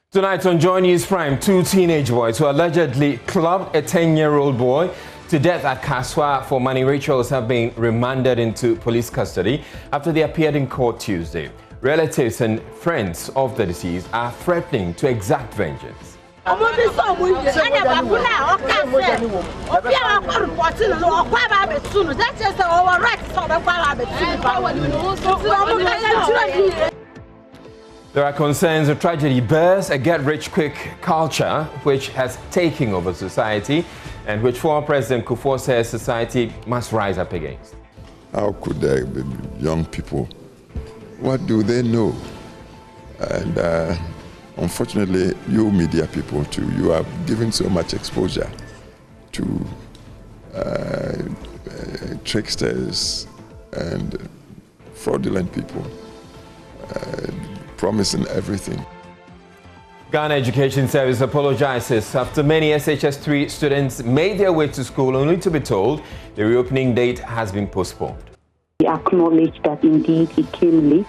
Tonight on Joy News Prime, two teenage boys who allegedly clubbed a 10-year-old boy to death at Kaswa for money rituals have been remanded into police custody after they appeared in court Tuesday. Relatives and friends of the deceased are threatening to exact vengeance. There are concerns the tragedy bears a get-rich-quick culture which has taken over society and which former President Kufuor says society must rise up against. How could there be young people? What do they know? And unfortunately, you media people too, you are giving so much exposure to tricksters and fraudulent people. Promising everything. Ghana Education Service apologizes after many SHS3 students made their way to school only to be told the reopening date has been postponed. We acknowledge that indeed it came late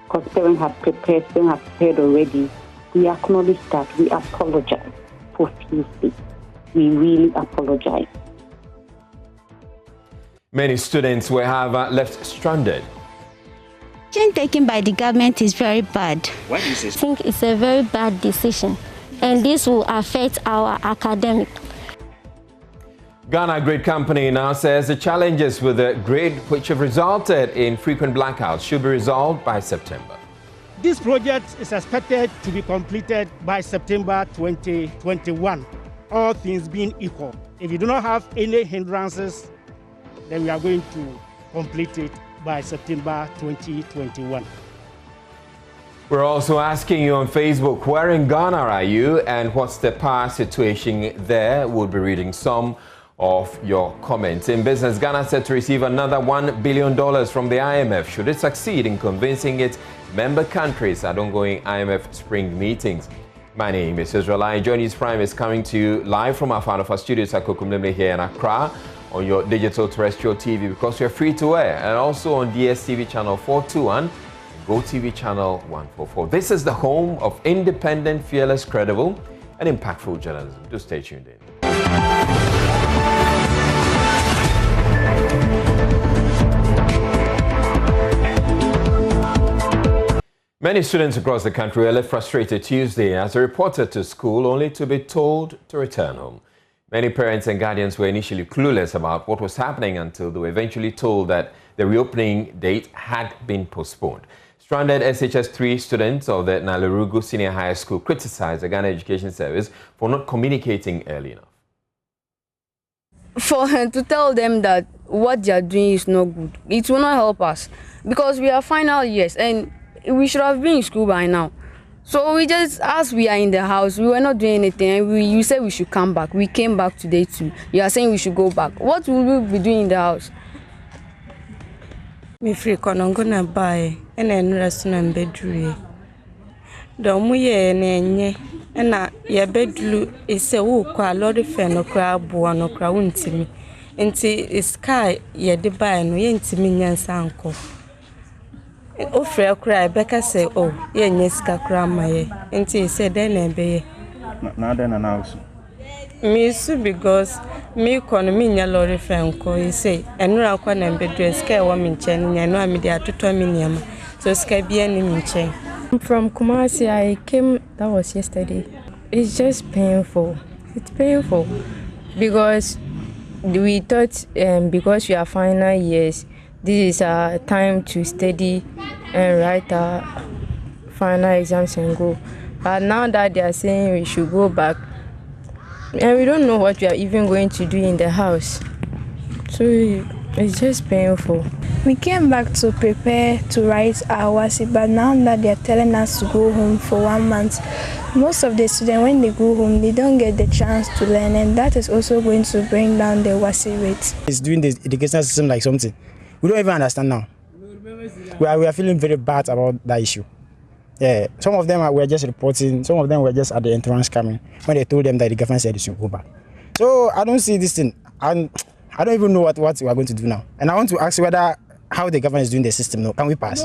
because parents have prepared already. We acknowledge that. We apologize profusely. We really apologize. Many students will have left stranded. Action taken by the government is very bad. Why do you say so? I think it's a very bad decision, and this will affect our academic. Ghana Grid Company now says the challenges with the grid, which have resulted in frequent blackouts, should be resolved by September. This project is expected to be completed by September 2021, all things being equal. If you do not have any hindrances, then we are going to complete it by September 2021. We're also asking you on Facebook, where in Ghana are you and what's the power situation there? We'll be reading some of your comments. In business, Ghana set to receive another $1 billion from the IMF should it succeed in convincing its member countries at ongoing IMF spring meetings. My name is Israel. Joy News Prime is coming to you live from our Founder studios at Kokumlemle here in Accra, on your digital terrestrial TV because we're free to air, and also on DSTV channel 421 and GoTV channel 144. This is the home of independent, fearless, credible and impactful journalism. Do stay tuned in. Many students across the country were left frustrated Tuesday as they reported to school only to be told to return home. Many parents and guardians were initially clueless about what was happening until they were eventually told that the reopening date had been postponed. Stranded SHS3 students of the Nalerugu Senior High School criticized the Ghana Education Service for not communicating early enough. For to tell them that what they are doing is not good, it will not help us because we are final years and we should have been in school by now. So we just, as we are in the house, we were not doing anything. You said we should come back. We came back today too. You are saying we should go back. What will we be doing in the house? Me free I'm gonna buy and restaurant bedroom. The muye nenye na ya bedlu is a wo kwa lorry fan no crab bo no crowd untimi. Nti sky ye de buy no ye ntimi nyansa anko. Ofre cry Becca say, oh, yes, Kakramaye, and he said, then be not then an house. Miss because me economy lorry franco, he say, and no one and bedroom scare woman chain, and no media to 2 million. So scare be any chain. From Kumasi, I came, that was yesterday. It's just painful. It's painful because we thought because we are final years, this is our time to study and write our final exams and go. But now that they are saying we should go back, and we don't know what we are even going to do in the house. So it's just painful. We came back to prepare to write our WASI, but now that they are telling us to go home for 1 month, most of the students, when they go home, they don't get the chance to learn, and that is also going to bring down the WASI rate. It's doing the education system like something. We don't even understand now. We are feeling very bad about that issue. Yeah, some of them were just reporting, some of them were just at the entrance coming when they told them that the government said they should go back. So I don't see this thing. I don't even know what we are going to do now. And I want to ask whether how the government is doing the system now. Can we pass?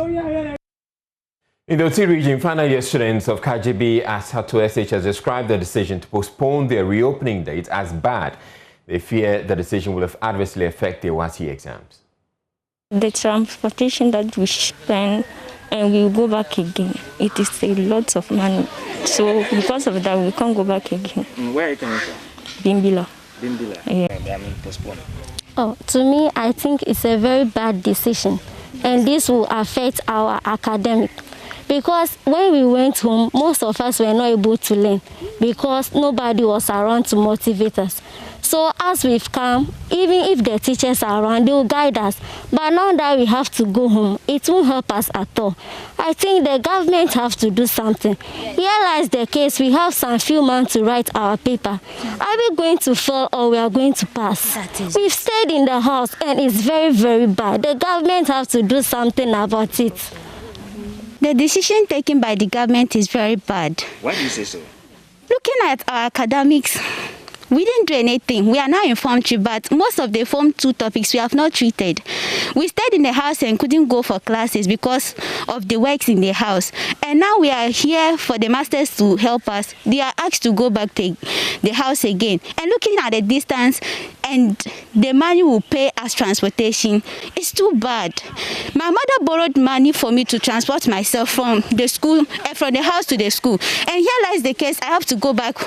In the Oti region, final year students of KGB as Hato SH has described the decision to postpone their reopening date as bad. They fear the decision will adversely affect their WASI exams. The transportation that we spend and we go back again, it is a lot of money. So because of that, we can't go back again. Where are you coming from? Bimbila. Bimbila? Yeah. I mean, postpone. Oh, to me, I think it's a very bad decision. And this will affect our academic. Because when we went home, most of us were not able to learn because nobody was around to motivate us. So as we've come, even if the teachers are around, they will guide us. But now that we have to go home, it won't help us at all. I think the government have to do something. Realize the case, we have some few months to write our paper. Are we going to fail or we are going to pass? We've stayed in the house and it's very, very bad. The government have to do something about it. The decision taken by the government is very bad. Why do you say so? Looking at our academics, we didn't do anything. We are now in Form 3, but most of the Form 2 topics we have not treated. We stayed in the house and couldn't go for classes because of the works in the house. And now we are here for the masters to help us. They are asked to go back to the house again. And looking at the distance and the money we pay as transportation, it's too bad. My mother borrowed money for me to transport myself from the school, from the house to the school. And here lies the case, I have to go back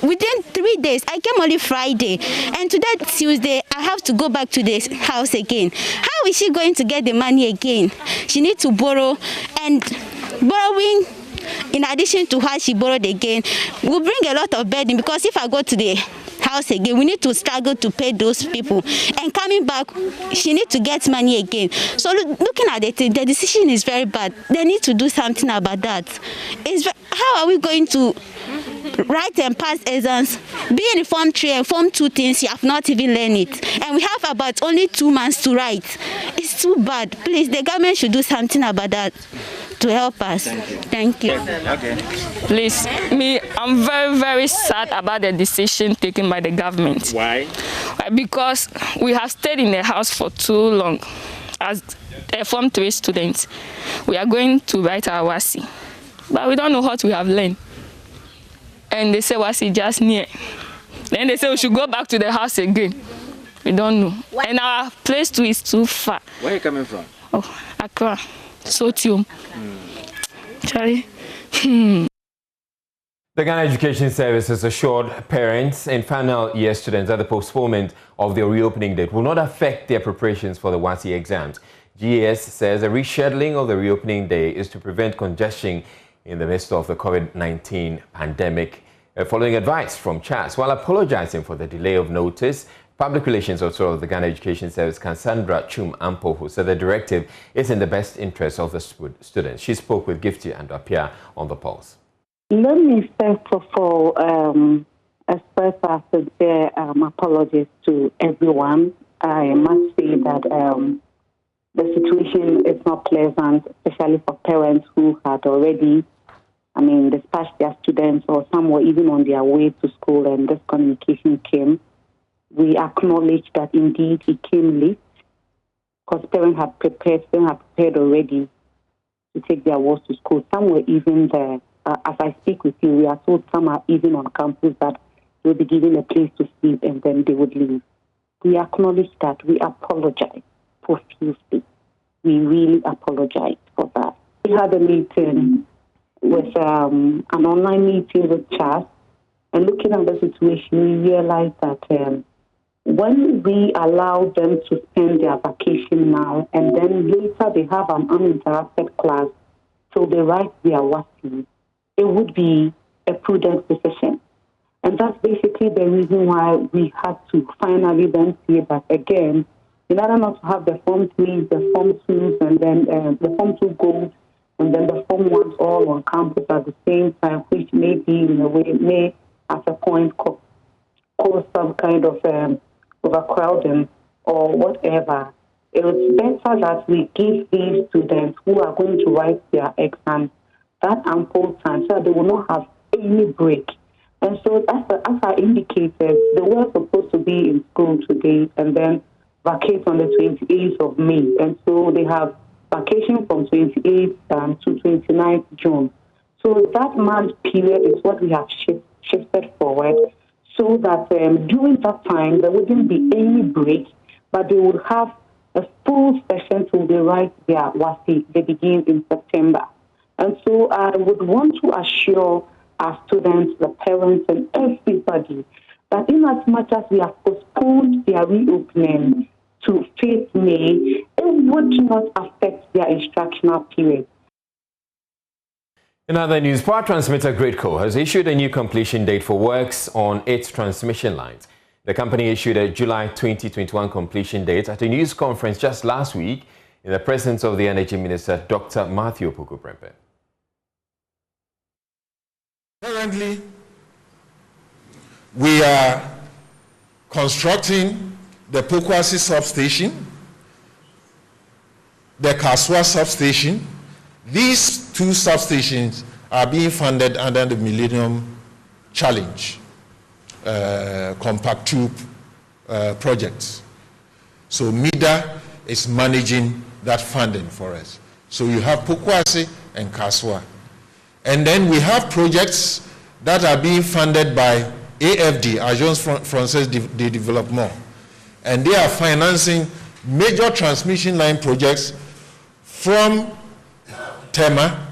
within 3 days. I came only Friday, and today, Tuesday, I have to go back to the house again. How is she going to get the money again? She needs to borrow, and borrowing, in addition to what she borrowed again, will bring a lot of burden, because if I go to the house again, we need to struggle to pay those people, and coming back, she needs to get money again. So looking at it, the decision is very bad. They need to do something about that. How are we going to write and pass exams, being in Form 3 and Form 2 things, you have not even learned it, and we have about only 2 months to write? It's too bad. Please, the government should do something about that to help us. Thank you. Okay. Please, I'm very, very sad about the decision taken by the government. Why? Because we have stayed in the house for too long. As a Form 3 student, we are going to write our WASI, but we don't know what we have learned. And they say WASI just near. Then they say we should go back to the house again. We don't know. And our place too is too far. Where are you coming from? Oh, Accra. Sotium. Charlie. The Ghana Education Service has assured parents and final year students that the postponement of their reopening date will not affect their preparations for the WASI exams. GAS says a rescheduling of the reopening day is to prevent congestion in the midst of the COVID-19 pandemic. Following advice from CHAS, while apologizing for the delay of notice, Public Relations Officer of the Ghana Education Service, Cassandra Chum Ampoho, said the directive is in the best interest of the students. She spoke with Gifty and Apia on the Pulse. Let me first of all express our sincere apologies to everyone. I must say that the situation is not pleasant, especially for parents who had already, dispatched their students, or some were even on their way to school and this communication came. We acknowledge that indeed it came late, because parents had prepared already to take their wards to school. Some were even there. As I speak with you, we are told some are even on campus that they'll be given a place to sleep and then they would leave. We acknowledge that. We apologize profusely. We really apologize for that. We had a meeting with an online meeting with CHAS, and looking at the situation, we realized that when we allow them to spend their vacation now, and then later they have an uninterrupted class till they write their WASI, it would be a prudent decision. And that's basically the reason why we had to finally then see that again, in order not to have the Form 3s, the Form 2s, and then the Form 2 goals, and then the Form 1s all on campus at the same time, which may be, in a way, may at a point cause some kind of overcrowding or whatever. It's better that we give these students who are going to write their exams that ample time so that they will not have any break. And so, as I indicated, they were supposed to be in school today and then vacate on the 28th of May. And so they have vacation from 28th to 29th June. So that month period is what we have shifted forward so that during that time there wouldn't be any break, but they would have a full session till they write their WASI. They begin in September. And so I would want to assure our students, the parents, and everybody that in as much as we have postponed their reopening to 5th May, it would not affect their instructional period. In other news, power transmitter Gridco has issued a new completion date for works on its transmission lines. The company issued a July 2021 completion date at a news conference just last week in the presence of the Energy Minister, Dr. Matthew Opoku-Prempeh. Currently, we are constructing the Pokwasi substation, the Kaswa substation. These two substations are being funded under the Millennium Challenge Compact Tube projects. So MIDA is managing that funding for us. So you have Pokwasi and Kaswa. And then we have projects that are being funded by AFD, Agence Française de Développement. And they are financing major transmission line projects from Tema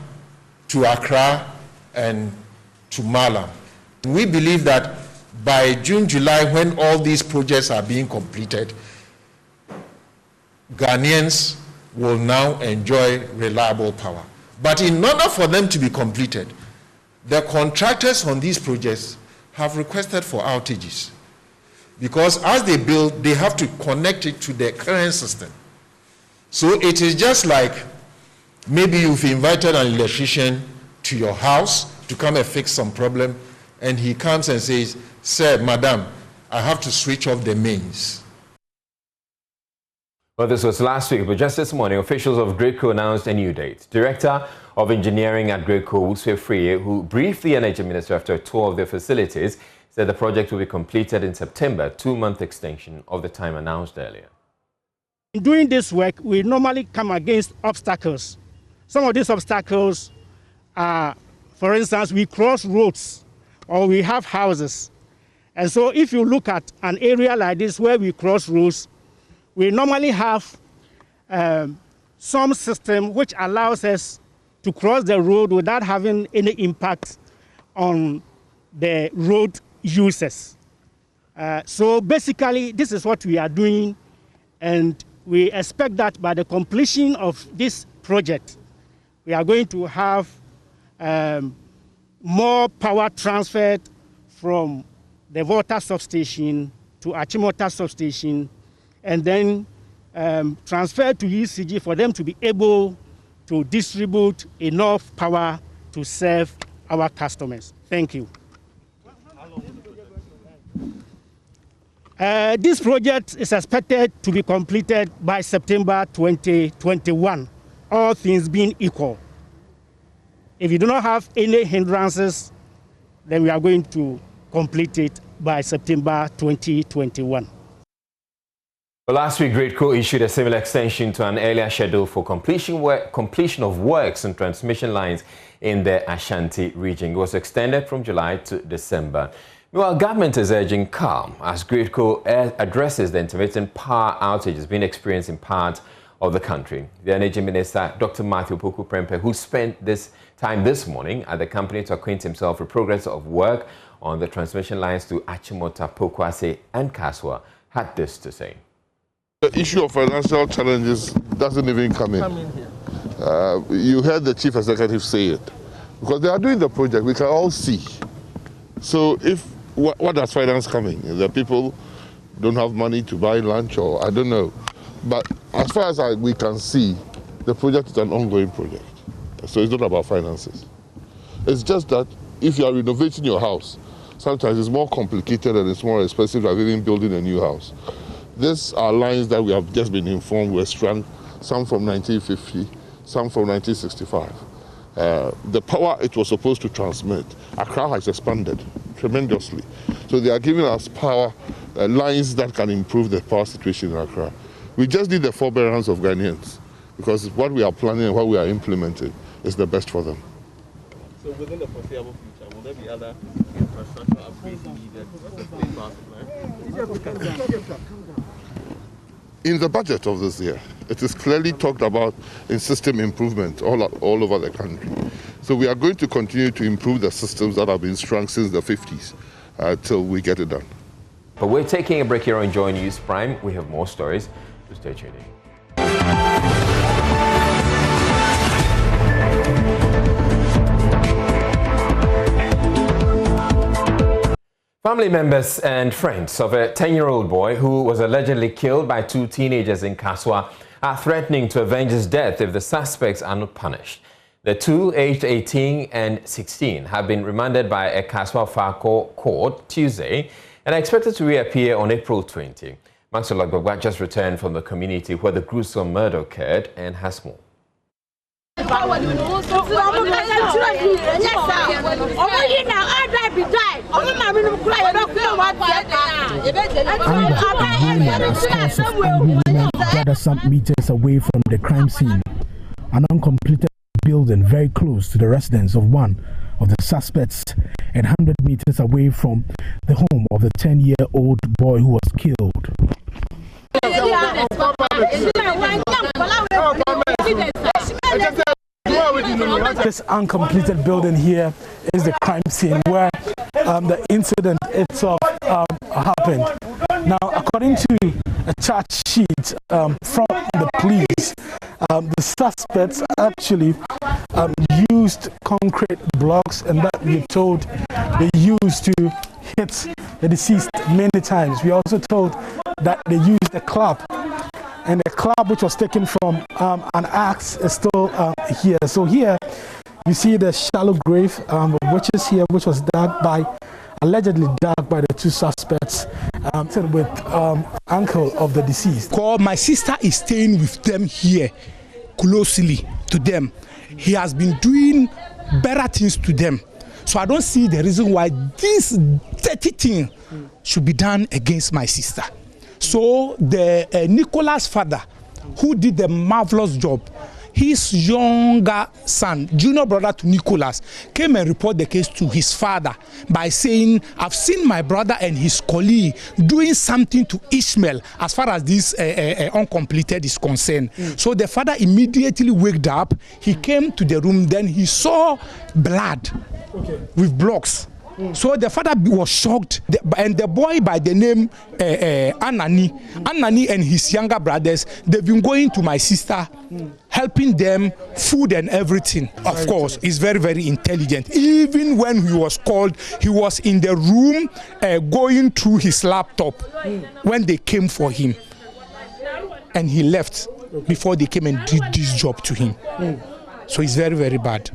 to Accra and to Malam. We believe that by June, July, when all these projects are being completed, Ghanaians will now enjoy reliable power. But in order for them to be completed, the contractors on these projects have requested for outages. Because as they build, they have to connect it to the current system. So it is just like maybe you've invited an electrician to your house to come and fix some problem, and he comes and says, "Sir, madam, I have to switch off the mains." Well, this was last week, but just this morning, officials of Gridco announced a new date. Director of Engineering at Gridco, Fisheries, who briefed the Energy Minister after a tour of their facilities, said the project will be completed in September, 2-month extension of the time announced earlier. In doing this work, we normally come against obstacles. Some of these obstacles are, for instance, we cross roads or we have houses. And so if you look at an area like this where we cross roads, we normally have some system which allows us to cross the road without having any impact on the road users. So basically, this is what we are doing, and we expect that by the completion of this project, we are going to have more power transferred from the Volta substation to Achimota substation, and then transferred to ECG for them to be able to distribute enough power to serve our customers. Thank you. This project is expected to be completed by September 2021, all things being equal. If you do not have any hindrances, then we are going to complete it by September 2021. Well, last week, Gridco issued a similar extension to an earlier schedule for completion of works and transmission lines in the Ashanti region. It was extended from July to December. Meanwhile, government is urging calm as Gridco addresses the intermittent power outages being experienced in parts of the country. The Energy Minister, Dr. Matthew Opoku-Prempeh, who spent this time this morning at the company to acquaint himself with progress of work on the transmission lines to Achimota, Pokwasi and Kaswa, had this to say. The issue of financial challenges doesn't even come in. You heard the chief executive say it. Because they are doing the project, we can all see. So if, what does finance coming? The people don't have money to buy lunch, or I don't know. But as far as we can see, the project is an ongoing project. So it's not about finances. It's just that if you are renovating your house, sometimes it's more complicated and it's more expensive than even building a new house. These are lines that we have just been informed were strung, some from 1950, some from 1965. The power it was supposed to transmit, Accra has expanded tremendously. So they are giving us power lines that can improve the power situation in Accra. We just need the forbearance of Ghanaians. because what we are planning and what we are implementing is the best for them. So within the foreseeable future, will there be other infrastructure upgrades needed to sustain power supply? In the budget of this year, it is clearly talked about in system improvement all over the country. So we are going to continue to improve the systems that have been strong since the 50s till we get it done. But we're taking a break here on Joy News Prime. We have more stories, so stay tuned in. Family members and friends of a 10-year-old boy who was allegedly killed by two teenagers in Kaswa are threatening to avenge his death if the suspects are not punished. The two, aged 18 and 16, have been remanded by a Kaswa Fako court Tuesday and are expected to reappear on April 20. Maxwell Agbagba just returned from the community where the gruesome murder occurred and has more. Gather some meters away from the crime scene. An uncompleted building very close to the residence of one of the suspects and 100 meters away from the home of the 10-year-old boy who was killed. This uncompleted building here is the crime scene where the incident itself happened. Now, according to a charge sheet from the police, the suspects actually used concrete blocks, and that we're told they used to hit the deceased many times. We also told that they used a club, and the club which was taken from an axe is still here. So here you see the shallow grave, which is here, which was allegedly dug by the two suspects with uncle of the deceased. My sister is staying with them here, closely to them. He has been doing better things to them. So I don't see the reason why this dirty thing should be done against my sister. So the Nicola's father, who did the marvelous job, his younger son, junior brother to Nicholas, came and reported the case to his father by saying, I've seen my brother and his colleague doing something to Ishmael as far as this uncompleted is concerned. So the father immediately waked up. He came to the room, then he saw blood with blocks. So the father was shocked, and the boy by the name Anani and his younger brothers, they've been going to my sister, helping them, food and everything. Of course, he's very, very intelligent. Even when he was called, he was in the room going through his laptop when they came for him. And he left before they came and did this job to him. So he's very, very bad.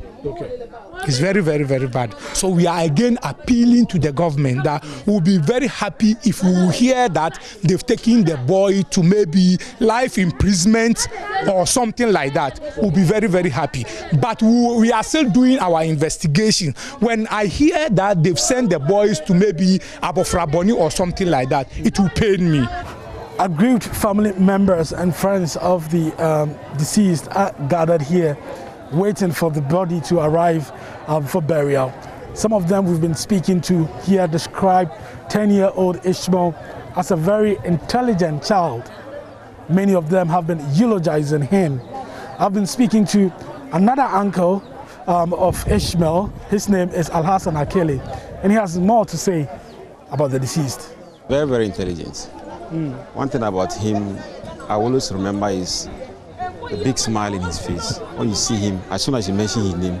It's very, very, very bad. So we are again appealing to the government that we'll be very happy if we will hear that they've taken the boy to maybe life imprisonment or something like that. We'll be very, very happy. But we are still doing our investigation. When I hear that they've sent the boys to maybe Abofraboni or something like that, it will pain me. Aggrieved family members and friends of the deceased are gathered here, waiting for the body to arrive for burial. Some of them we've been speaking to here describe 10-year-old Ishmael as a very intelligent child. Many of them have been eulogizing him. I've been speaking to another uncle of Ishmael. His name is Alhassan Akeli, and he has more to say about the deceased. Very, very intelligent. One thing about him I always remember is the big smile in his face. When you see him, as soon as you mention his name,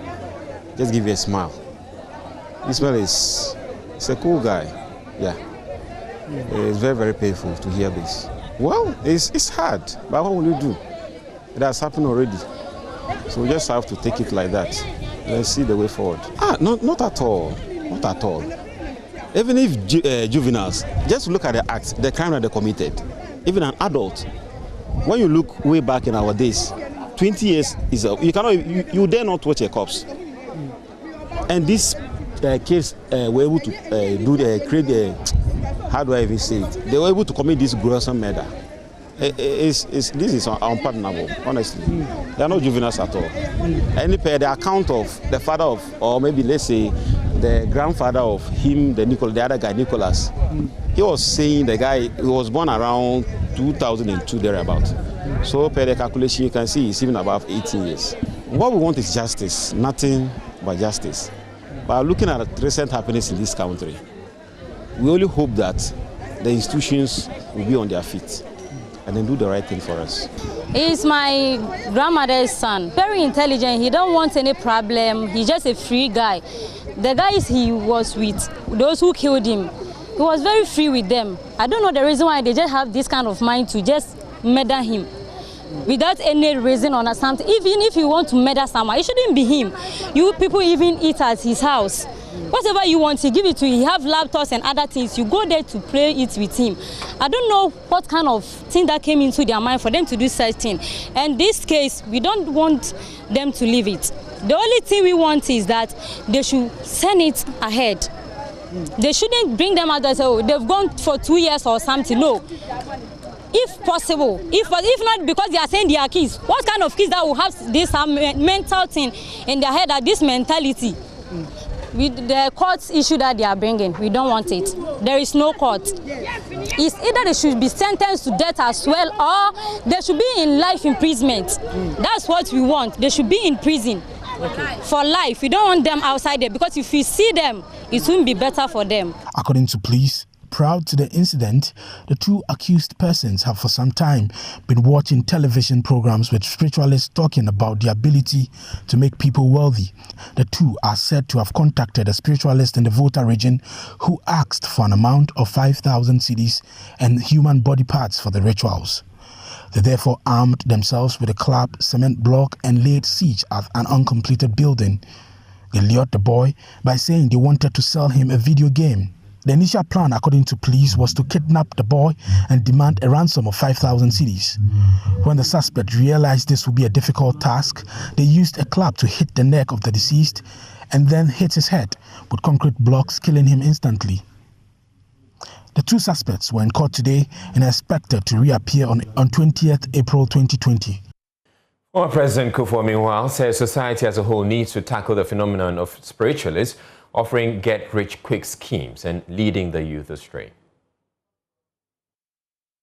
just give you a smile. Ismail is a cool guy. Yeah. It's very, very painful to hear this. Well, it's hard, but what will you do? It has happened already. So we just have to take it like that and see the way forward. Not at all. Not at all. Even if juveniles, just look at the acts, the crime that they committed. Even an adult. When you look way back in our days, 20 years is you dare not watch a corpse. And these kids were able to create how do I even say it? They were able to commit this gruesome murder. This is unpardonable, honestly. They are not juveniles at all. Any per the account of the father of, or maybe let's say the grandfather of him, the other guy, Nicholas, he was saying the guy, he was born around 2002, thereabout. So per the calculation, you can see he's even above 18 years. What we want is justice, nothing but justice. But looking at recent happenings in this country, we only hope that the institutions will be on their feet and then do the right thing for us. He's my grandmother's son. Very intelligent. He don't want any problem. He's just a free guy. The guys he was with, those who killed him, he was very free with them. I don't know the reason why they just have this kind of mind to just murder him without any reason or something. Even if you want to murder someone, it shouldn't be him. You people even eat at his house. Whatever you want, he give it to you. He have laptops and other things. You go there to play it with him. I don't know what kind of thing that came into their mind for them to do such thing. And this case, we don't want them to leave it. The only thing we want is that they should send it ahead. They shouldn't bring them out and say, oh, they've gone for 2 years or something. No. If possible, if not because they are saying they are kids, what kind of kids that will have this mental thing in their head, that this mentality? With the court's issue that they are bringing, we don't want it. There is no court. It's either they should be sentenced to death as well, or they should be in life imprisonment. That's what we want. They should be in prison for life. We don't want them outside there, because if we see them, it won't be better for them. According to police, prior to the incident, the two accused persons have for some time been watching television programs with spiritualists talking about the ability to make people wealthy. The two are said to have contacted a spiritualist in the Volta region who asked for an amount of 5,000 cedis and human body parts for the rituals. They therefore armed themselves with a clap, cement block and laid siege at an uncompleted building. They lured the boy by saying they wanted to sell him a video game. The initial plan, according to police, was to kidnap the boy and demand a ransom of 5,000 cedis. When the suspect realized this would be a difficult task, they used a club to hit the neck of the deceased and then hit his head with concrete blocks, killing him instantly. The two suspects were in court today and are expected to reappear on 20th April 2020. Well, President Kufuor, meanwhile, says society as a whole needs to tackle the phenomenon of spiritualists offering get-rich-quick schemes and leading the youth astray.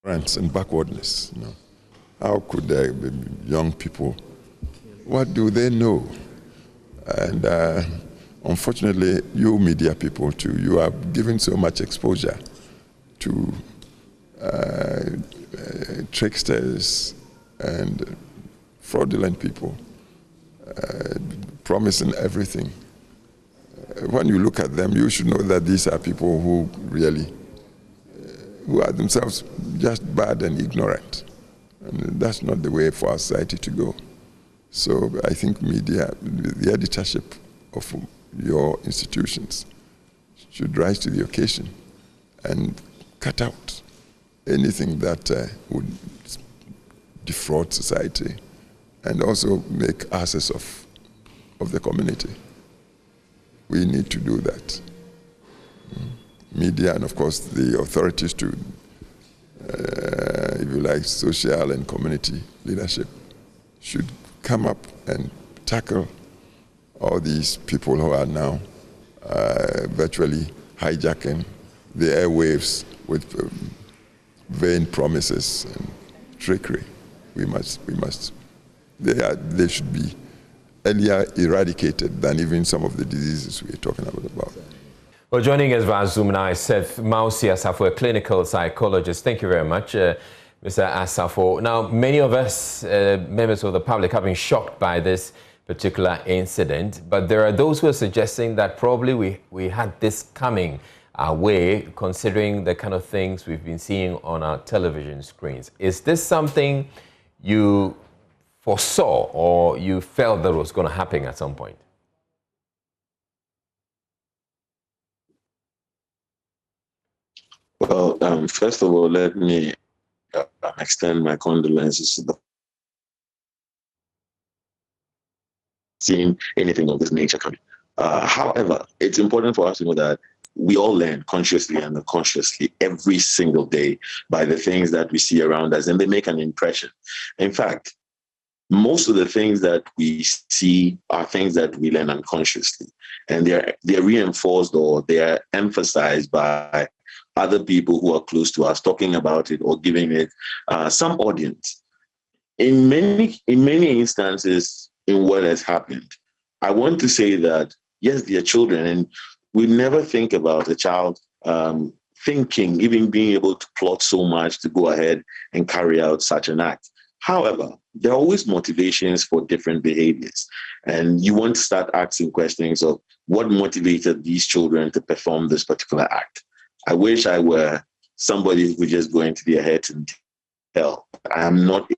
And backwardness. You know. How could young people, what do they know? And unfortunately, you media people too, you are giving so much exposure to tricksters and fraudulent people, promising everything. When you look at them, you should know that these are people who really, who are themselves just bad and ignorant. And that's not the way for our society to go. So I think media, the editorship of your institutions should rise to the occasion and cut out anything that would defraud society and also make asses of the community. We need to do that. Media and, of course, the authorities to, if you like, social and community leadership should come up and tackle all these people who are now virtually hijacking the airwaves with vain promises and trickery. They should be earlier eradicated than even some of the diseases we're talking about. Well, joining us via Zoom now is Seth Mausi Asafo, a clinical psychologist. Thank you very much, Mr. Asafo. Now, many of us, members of the public, have been shocked by this particular incident, but there are those who are suggesting that probably we had this coming our way, considering the kind of things we've been seeing on our television screens. Is this something you foresaw or you felt that was going to happen at some point? Well, first of all, let me extend my condolences to the seeing anything of this nature coming. However, it's important for us to know that we all learn consciously and unconsciously every single day by the things that we see around us, and they make an impression. In fact, most of the things that we see are things that we learn unconsciously, and they're reinforced or they are emphasized by other people who are close to us talking about it or giving it some audience. In many instances in what has happened, I want to say that, yes, they are children, and we never think about a child thinking, even being able to plot so much to go ahead and carry out such an act. However, there are always motivations for different behaviors, and you want to start asking questions of what motivated these children to perform this particular act. I wish I were somebody who could just go into their heads and tell. I am not.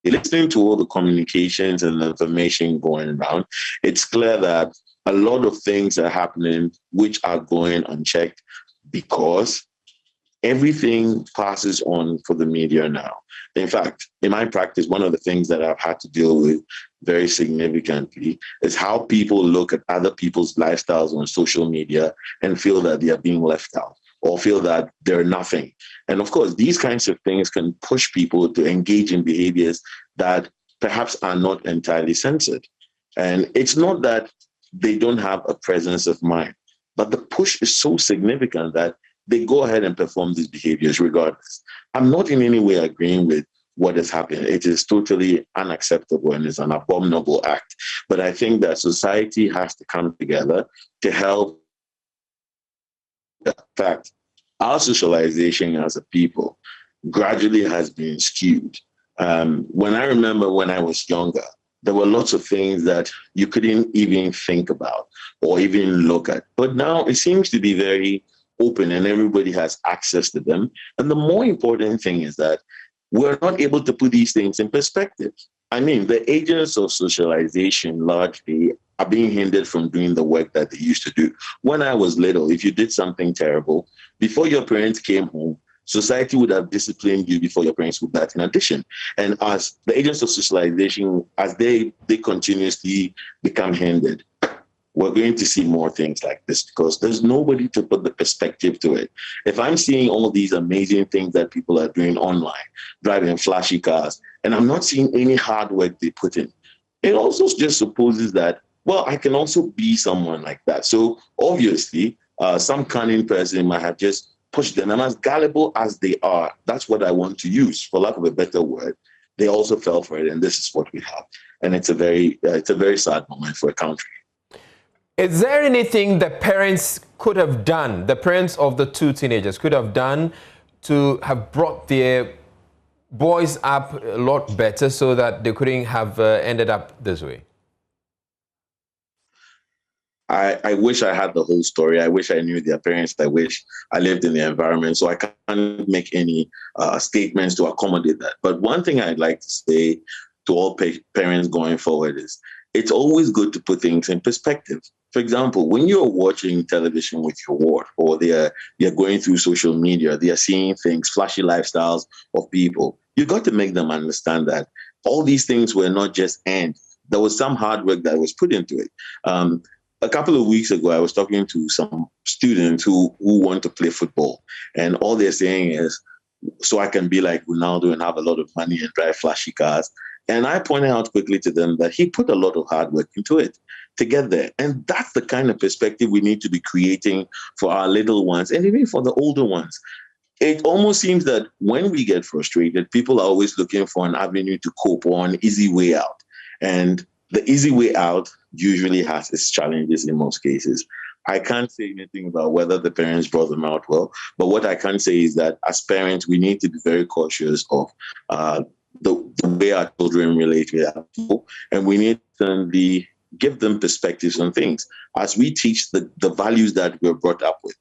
Listening to all the communications and the information going around, it's clear that a lot of things are happening which are going unchecked because everything passes on for the media now. In fact, in my practice, one of the things that I've had to deal with very significantly is how people look at other people's lifestyles on social media and feel that they are being left out or feel that they're nothing. And of course, these kinds of things can push people to engage in behaviors that perhaps are not entirely censored. And it's not that they don't have a presence of mind, but the push is so significant that they go ahead and perform these behaviors regardless. I'm not in any way agreeing with what has happened. It is totally unacceptable and is an abominable act. But I think that society has to come together to help. In fact, our socialization as a people gradually has been skewed. When I remember when I was younger, there were lots of things that you couldn't even think about or even look at. But now it seems to be very open and everybody has access to them. And the more important thing is that we're not able to put these things in perspective. I mean, the agents of socialization largely are being hindered from doing the work that they used to do. When I was little, if you did something terrible, before your parents came home, society would have disciplined you before your parents would that in addition. And as the agents of socialization, as they continuously become hindered, we're going to see more things like this because there's nobody to put the perspective to it. If I'm seeing all these amazing things that people are doing online, driving flashy cars, and I'm not seeing any hard work they put in, it also just supposes that, well, I can also be someone like that. So obviously, some cunning person might have just pushed them. And as gullible as they are, that's what I want to use, for lack of a better word. They also fell for it, and this is what we have. And it's a very sad moment for a country. Is there anything the parents could have done, the parents of the two teenagers could have done to have brought their boys up a lot better so that they couldn't have ended up this way? I wish I had the whole story. I wish I knew their parents. I wish I lived in the environment. So I can't make any statements to accommodate that. But one thing I'd like to say to all parents going forward is it's always good to put things in perspective. For example, when you're watching television with your ward or they're going through social media, they are seeing things, flashy lifestyles of people, you got to make them understand that all these things were not just ends. There was some hard work that was put into it. A couple of weeks ago, I was talking to some students who want to play football, and all they're saying is, so I can be like Ronaldo and have a lot of money and drive flashy cars. And I pointed out quickly to them that he put a lot of hard work into it to get there. And that's the kind of perspective we need to be creating for our little ones and even for the older ones. It almost seems that when we get frustrated, people are always looking for an avenue to cope or an easy way out. And the easy way out usually has its challenges in most cases. I can't say anything about whether the parents brought them out well, but what I can say is that as parents, we need to be very cautious of the way our children relate with other people, and we need to give them perspectives on things. As we teach the values that we're brought up with,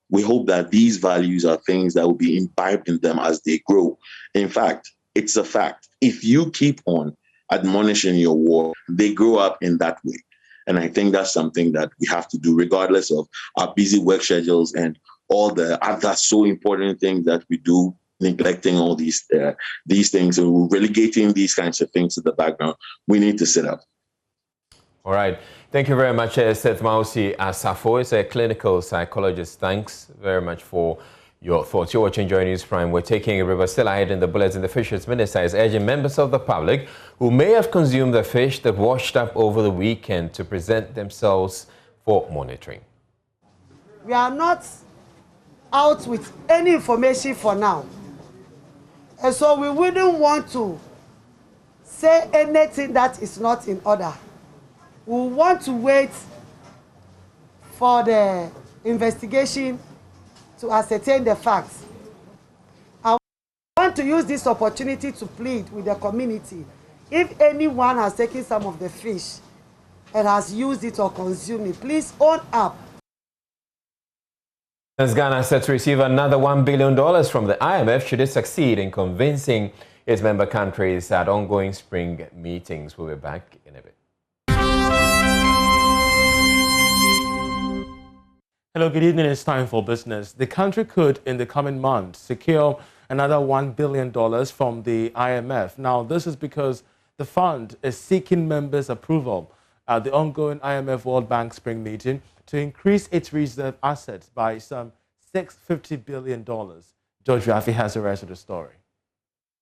we hope that these values are things that will be imbibed in them as they grow. In fact, it's a fact. If you keep on admonishing your ward, they grow up in that way. And I think that's something that we have to do regardless of our busy work schedules and all the other so important things that we do, neglecting all these things and relegating these kinds of things to the background. We need to sit up. All right. Thank you very much, Seth Mausi Asafo. Is a clinical psychologist. Thanks very much for your thoughts. You're watching Joy News Prime. We're taking a river still ahead in the bulletin. The Fisheries Minister is urging members of the public who may have consumed the fish that washed up over the weekend to present themselves for monitoring. We are not out with any information for now. And so we wouldn't want to say anything that is not in order. We want to wait for the investigation to ascertain the facts. I want to use this opportunity to plead with the community. If anyone has taken some of the fish and has used it or consumed it, please own up. As Ghana is set to receive another $1 billion from the IMF should it succeed in convincing its member countries at ongoing spring meetings. We'll be back in a bit. Hello, good evening. It's time for business. The country could, in the coming months, secure another $1 billion from the IMF. Now, this is because the fund is seeking members' approval at the ongoing IMF World Bank Spring meeting to increase its reserve assets by some $650 billion. George Rafi has the rest of the story.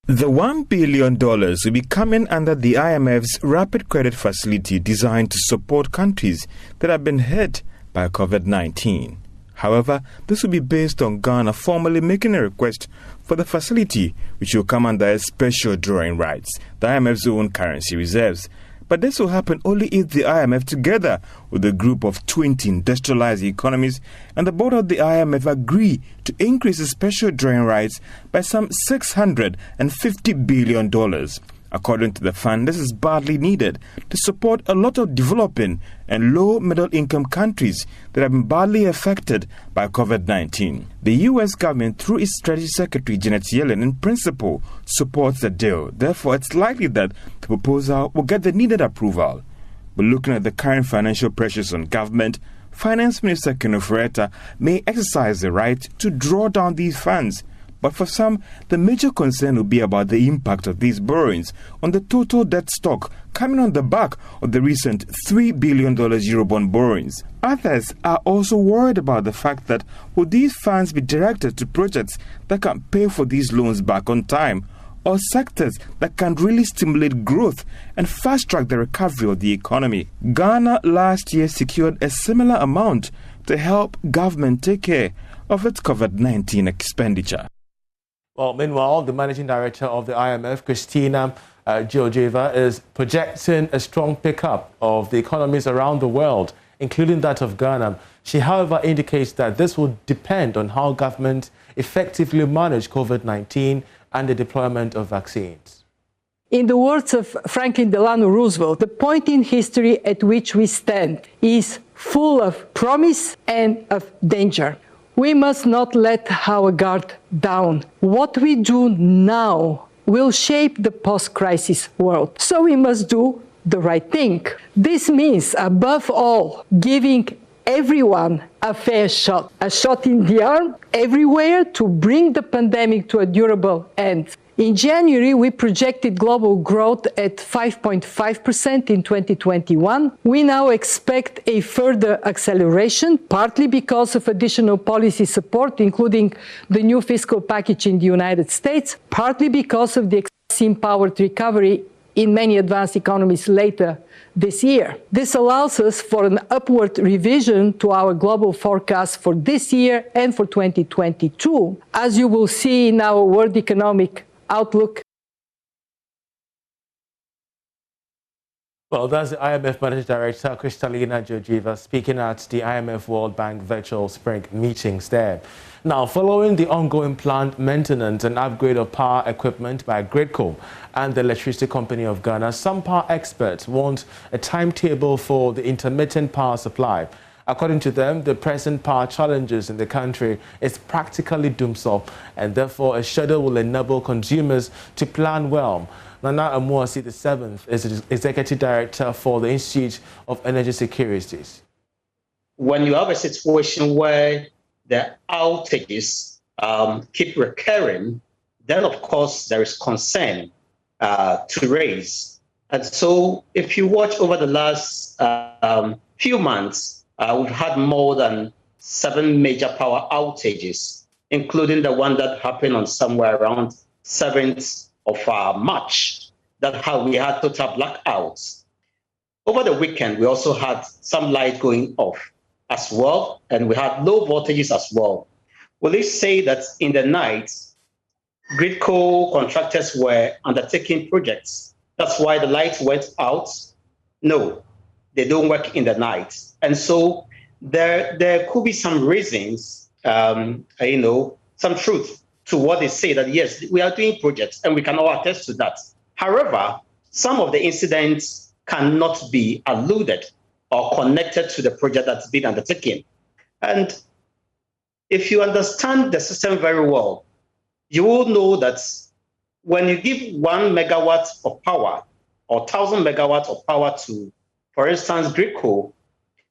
The $1 billion will be coming under the IMF's rapid credit facility designed to support countries that have been hit by COVID-19. However, this will be based on Ghana formally making a request for the facility, which will come under a special drawing rights, the IMF's own currency reserves. But this will happen only if the IMF, together with a group of 20 industrialized economies and the board of the IMF, agree to increase the special drawing rights by some $650 billion. According to the fund, this is badly needed to support a lot of developing and low-middle-income countries that have been badly affected by COVID-19. The U.S. government, through its Strategy Secretary Janet Yellen, in principle, supports the deal. Therefore, it's likely that the proposal will get the needed approval. But looking at the current financial pressures on government, Finance Minister Kenneth Fureta may exercise the right to draw down these funds. But for some, the major concern will be about the impact of these borrowings on the total debt stock coming on the back of the recent $3 billion Eurobond borrowings. Others are also worried about the fact that will these funds be directed to projects that can pay for these loans back on time, or sectors that can really stimulate growth and fast-track the recovery of the economy. Ghana last year secured a similar amount to help government take care of its COVID-19 expenditure. Well, meanwhile, the managing director of the IMF, Christina Georgieva, is projecting a strong pickup of the economies around the world, including that of Ghana. She, however, indicates that this will depend on how government effectively manage COVID-19 and the deployment of vaccines. In the words of Franklin Delano Roosevelt, the point in history at which we stand is full of promise and of danger. We must not let our guard down. What we do now will shape the post-crisis world. So we must do the right thing. This means, above all, giving everyone a fair shot in the arm everywhere to bring the pandemic to a durable end. In January, we projected global growth at 5.5% in 2021. We now expect a further acceleration, partly because of additional policy support, including the new fiscal package in the United States, partly because of the vaccine-powered recovery in many advanced economies later this year. This allows us for an upward revision to our global forecast for this year and for 2022, as you will see in our World Economic Outlook. Well, that's the IMF Managing Director, Christina Georgieva, speaking at the IMF World Bank virtual spring meetings there. Now, following the ongoing plant maintenance and upgrade of power equipment by Gridco and the Electricity Company of Ghana, some power experts want a timetable for the intermittent power supply. According to them, the present power challenges in the country is practically doomsday, and therefore a schedule will enable consumers to plan well. Nana Amuasi VII is the Executive Director for the Institute of Energy Securities. When you have a situation where the outages keep recurring, then of course there is concern to raise. And so if you watch over the last few months, we've had more than 7 major power outages, including the one that happened on somewhere around 7th of March. That's how we had total blackouts. Over the weekend, we also had some light going off as well, and we had low voltages as well. Will you say that in the night, Gridco contractors were undertaking projects? That's why the lights went out? No, they don't work in the night. And so there could be some reasons, some truth to what they say that, yes, we are doing projects and we can all attest to that. However, some of the incidents cannot be alluded or connected to the project that's been undertaken. And if you understand the system very well, you will know that when you give 1 megawatt of power or 1,000 megawatts of power to, for instance, Gridco,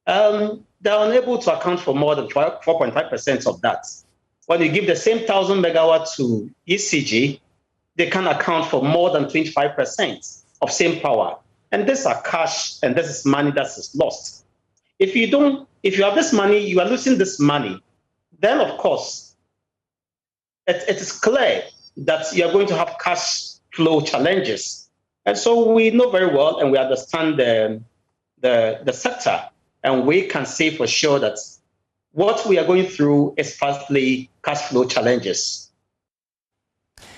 they're unable to account for more than 4.5% of that. When you give the same 1,000 megawatts to ECG, they can account for more than 25% of same power. And this are cash, and this is money that is lost. If you have this money, you are losing this money, then of course, it is clear that you are going to have cash flow challenges. And so we know very well, and we understand the sector, and we can say for sure that what we are going through is firstly cash flow challenges.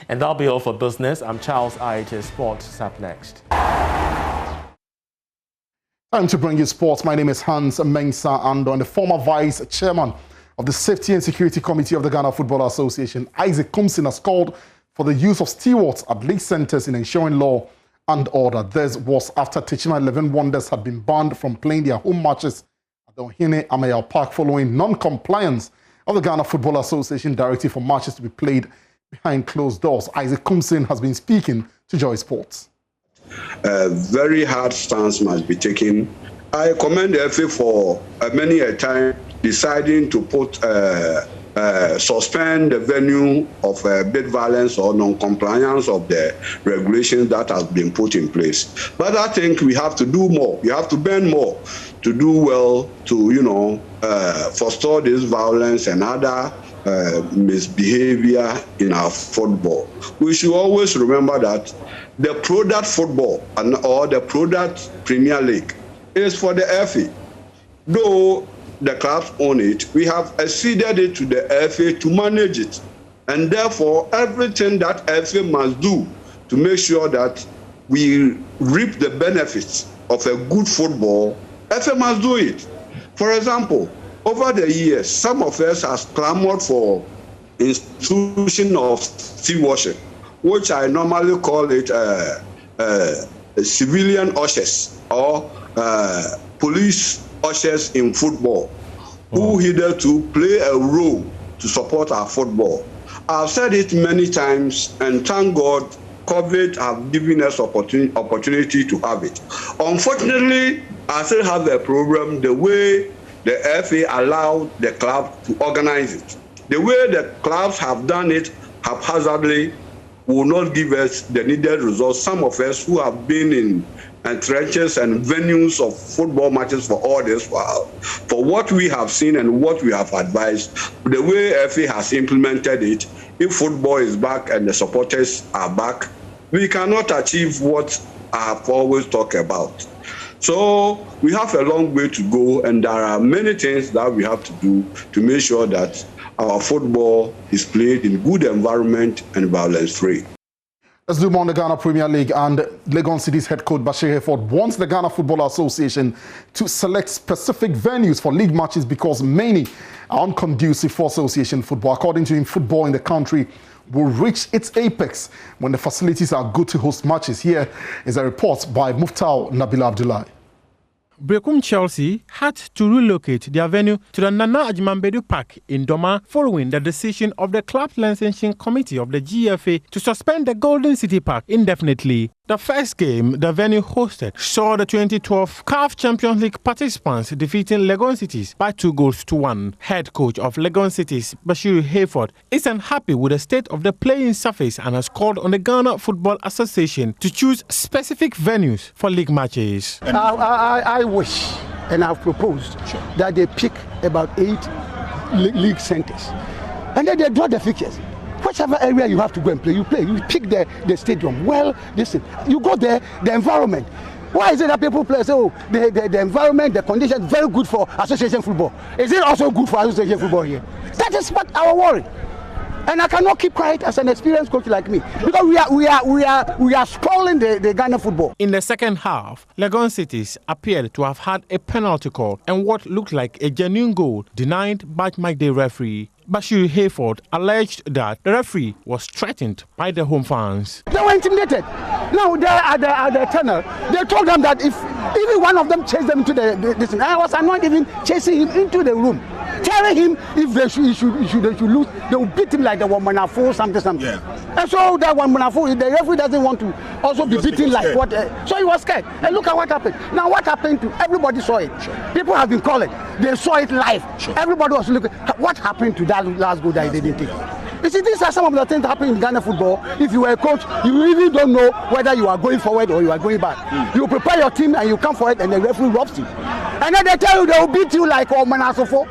And that'll be all for business. I'm Charles IHS Sports is up next. Time to bring you sports. My name is Hans Mensah Ando, and the former vice chairman of the Safety and Security Committee of the Ghana Football Association, Isaac Kumsin, has called for the use of stewards at league centres in ensuring law and order. This was after Techima 11 Wonders had been banned from playing their home matches at the Ohene Amayal Park following non-compliance of the Ghana Football Association directive for matches to be played behind closed doors. Isaac Kumsin has been speaking to Joy Sports. A very hard stance must be taken. I commend the FA for many a time deciding to suspend the venue of bid violence or non-compliance of the regulations that has been put in place. But I think we have to do more. We have to bend more to do well to, forestall this violence and other misbehavior in our football. We should always remember that the product football or the product Premier League is for the FA. Though the clubs own it, we have acceded it to the FA to manage it. And therefore, everything that FA must do to make sure that we reap the benefits of a good football, FA must do it. For example, over the years, some of us have clamored for institution of stewardship, which I normally call it civilian ushers or police ushers in football, who hitherto play a role to support our football. I've said it many times, and thank God, COVID have given us opportunity to have it. Unfortunately, I still have a problem the way the FA allowed the club to organize it. The way the clubs have done it haphazardly will not give us the needed results. Some of us who have been in trenches and venues of football matches for all this while, for what we have seen and what we have advised, the way FA has implemented it, if football is back and the supporters are back, we cannot achieve what I have always talked about. So we have a long way to go, and there are many things that we have to do to make sure that our football is played in good environment and violence-free. Let's do more on the Ghana Premier League, and Legon City's head coach Bashir Hayford wants the Ghana Football Association to select specific venues for league matches because many are unconducive for association football. According to him, football in the country will reach its apex when the facilities are good to host matches. Here is a report by Muftau Nabil Abdullah. Brekum Chelsea had to relocate their venue to the Nana Ajimambedu Park in Doma following the decision of the club licensing committee of the GFA to suspend the Golden City Park indefinitely. The first game the venue hosted saw the 2012 CAF Champions League participants defeating Legon Cities by 2-1. Head coach of Legon Cities, Bashir Hayford, is unhappy with the state of the playing surface and has called on the Ghana Football Association to choose specific venues for league matches. I wish, and I've proposed, that they pick about 8 league centers and then they draw the fixtures. Whichever area you have to go and play, you play. You pick the stadium. Well, listen, you go there, the environment. Why is it that people play? So the environment, the conditions, very good for association football. Is it also good for association football here? That is what our worry. And I cannot keep quiet as an experienced coach like me because we are spoiling the Ghana football. In the second half, Legon Cities appeared to have had a penalty call and what looked like a genuine goal denied by the referee. Bashir Hayford alleged that the referee was threatened by the home fans. They were intimidated. Now they are at the tunnel. They told them that if even one of them chased them into this, I was annoyed even chasing him into the room, telling him if they should lose, they will beat him like the one Manafo something. Yeah. And so that one Manafo, the referee doesn't want to also be beaten like what. So he was scared. And look at what happened. Now what happened to everybody saw it. Sure. People have been calling. They saw it live. Sure. Everybody was looking. What happened to that last goal that he didn't take? You see, these are some of the things that happen in Ghana football. If you were a coach, you really don't know whether you are going forward or you are going back. You prepare your team and you come forward and the referee robs you. And then they tell you they will beat you like Omanasofo.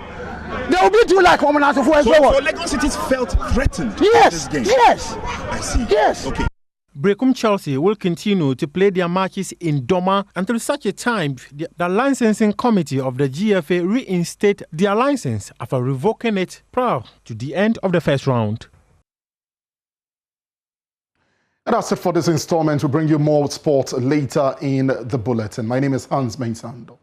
They will beat you like Omanasofo as well. So Legon Cities felt threatened in this game? Yes. I see. Yes. Okay. Brecum Chelsea will continue to play their matches in Doma until such a time the licensing committee of the GFA reinstate their license after revoking it prior to the end of the first round. And that's it for this installment. We'll bring you more sports later in the bulletin. My name is Hans Mensando.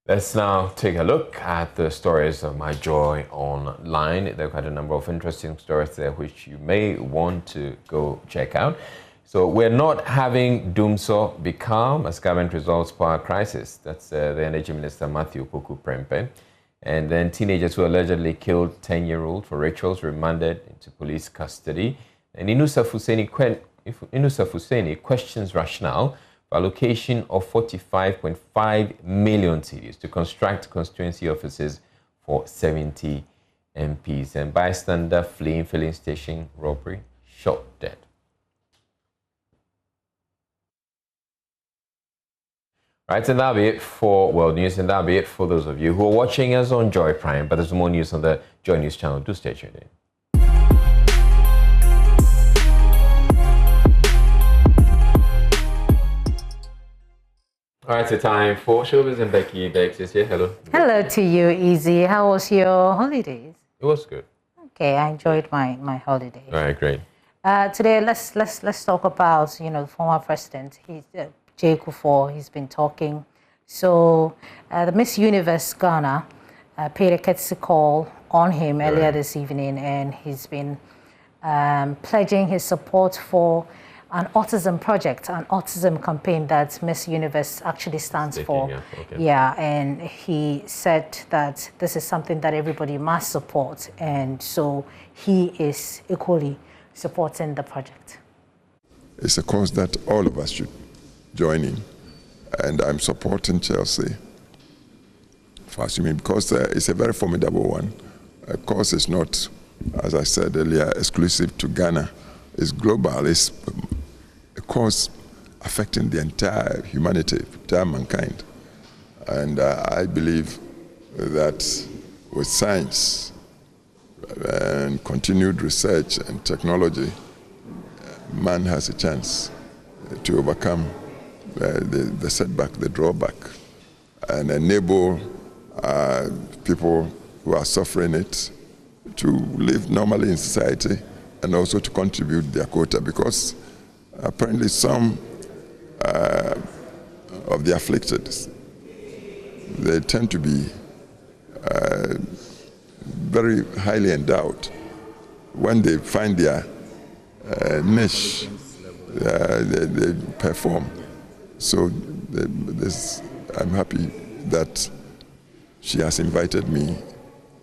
Let's now take a look at the stories of My Joy online. There are quite a number of interesting stories there which you may want to go check out. So we're not having doomsor be calm as government resolves power crisis. That's the Energy Minister Matthew Poku Prempeh. And then teenagers who allegedly killed 10-year-old for rituals remanded into police custody. And Inusa Fuseni questions rationale for allocation of 45.5 million cedis to construct constituency offices for 70 MPs. And bystander fleeing filling station robbery, shot dead. Right, and that'll be it for World News, and that'll be it for those of you who are watching us on Joy Prime. But there's more news on the Joy News channel. Do stay tuned in. All right, so time for Showbiz and Becky. Bex is here. Hello. Hello to you, Easy. How was your holidays? It was good. Okay, I enjoyed my holidays. All right, great. Today, let's talk about the former president. He's Jay Kufuor. He's been talking. So the Miss Universe Ghana paid a courtesy call on him earlier this evening, and he's been pledging his support for an autism project, an autism campaign that Miss Universe actually stands for. Yeah, and he said that this is something that everybody must support, and so he is equally supporting the project. It's a cause that all of us should join in, and I'm supporting Chelsea for assuming because it's a very formidable one. Of course, it's not, as I said earlier, exclusive to Ghana. It's global. It's a cause affecting the entire humanity, entire mankind. And I believe that with science and continued research and technology, man has a chance to overcome the setback, the drawback, and enable people who are suffering it to live normally in society and also to contribute their quota, because apparently some of the afflicted, they tend to be very highly endowed. When they find their niche, they perform. So I'm happy that she has invited me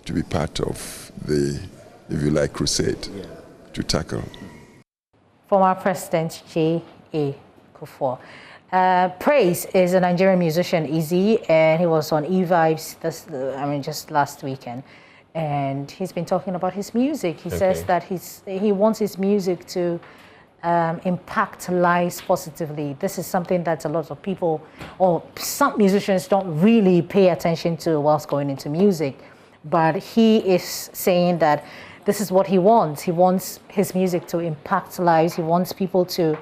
to be part of the, if you like, crusade to tackle. Former President J.A. Kufuor. Praise is a Nigerian musician, Izzy, and he was on E-Vibes just last weekend. And he's been talking about his music. He says that he wants his music to impact lives positively. This is something that a lot of people, or some musicians, don't really pay attention to whilst going into music. But he is saying that this is what he wants. He wants his music to impact lives. He wants people to,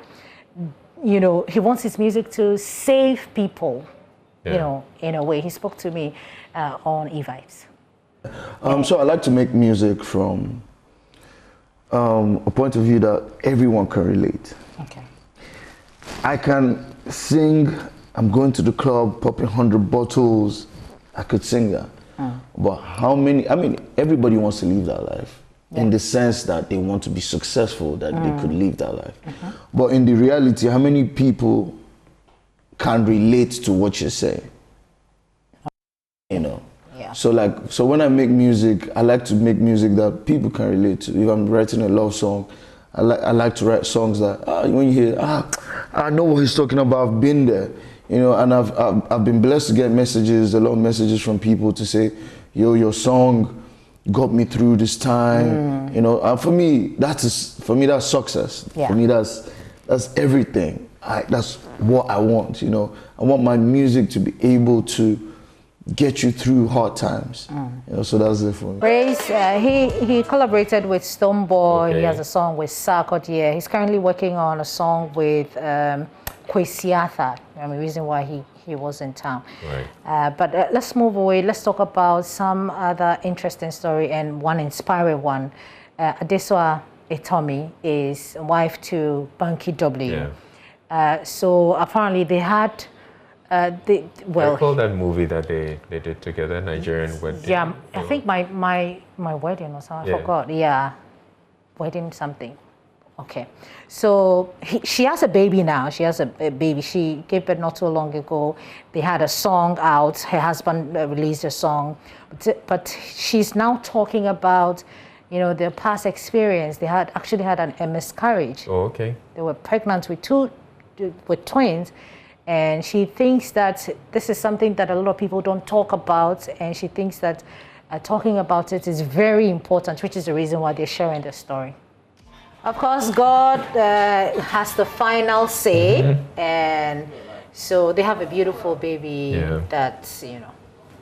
he wants his music to save people, in a way. He spoke to me on E-Vibes. So I like to make music from a point of view that everyone can relate. Okay. I can sing, I'm going to the club, popping 100 bottles. I could sing that. But how many, everybody wants to live that life in the sense that they want to be successful, that they could live that life. But in the reality, how many people can relate to what you're saying? So when I make music, I like to make music that people can relate to. If I'm writing a love song, I like to write songs that when you hear, I know what he's talking about. I've been there, and I've been blessed to get messages, a lot of messages from people to say, yo, your song got me through this time. And for me that's success. For me that's everything. That's what I want. I want my music to be able to get you through hard times. So that's it for me. Praise, he collaborated with Stonebwoy. He has a song with Sarkodie. He's currently working on a song with Kwesi Arthur. The reason why he was in town. Right. But let's move away. Let's talk about some other interesting story and one inspiring one. Adesoa Etomi is wife to Banky W. So apparently they had I call that movie that they did together, Nigerian Wedding. Yeah, I think my wedding or something. I forgot. Yeah, wedding something. Okay, so she has a baby now. She has a baby. She gave birth not too long ago. They had a song out. Her husband released a song, but she's now talking about, their past experience. They had actually had a miscarriage. Oh, okay. They were pregnant with twins. And she thinks that this is something that a lot of people don't talk about, and she thinks that talking about it is very important, which is the reason why they're sharing the story. Of course, God has the final say, and so they have a beautiful baby that's,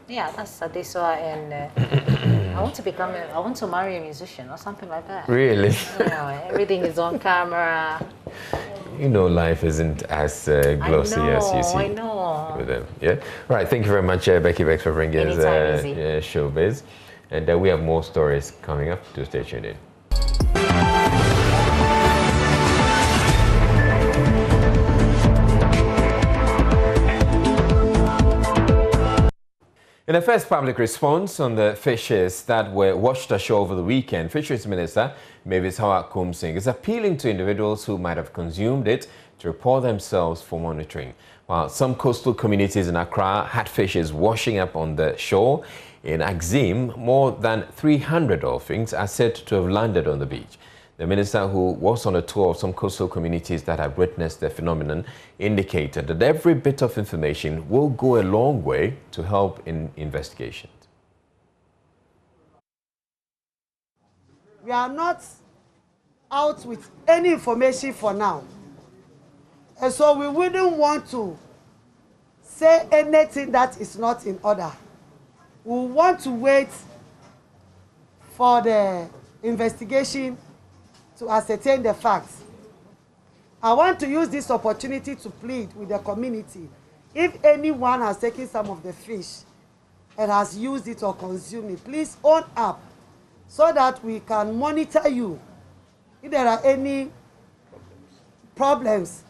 that's Adesoa, and I want to marry a musician or something like that. Really? Everything is on camera. Life isn't as glossy as you see. I know. With them. Yeah. Right. Thank you very much, Becky Bex, for bringing us Showbiz. And we have more stories coming up. Do stay tuned in. In the first public response on the fishes that were washed ashore over the weekend, Fisheries Minister Mavis Howard-Kumsing is appealing to individuals who might have consumed it to report themselves for monitoring. While some coastal communities in Accra had fishes washing up on the shore, in Axim, more than 300 dolphins are said to have landed on the beach. The minister, who was on a tour of some coastal communities that have witnessed the phenomenon, indicated that every bit of information will go a long way to help in investigations. We are not out with any information for now. And so we wouldn't want to say anything that is not in order. We want to wait for the investigation to ascertain the facts. I want to use this opportunity to plead with the community. If anyone has taken some of the fish and has used it or consumed it, please own up so that we can monitor you. If there are any problems,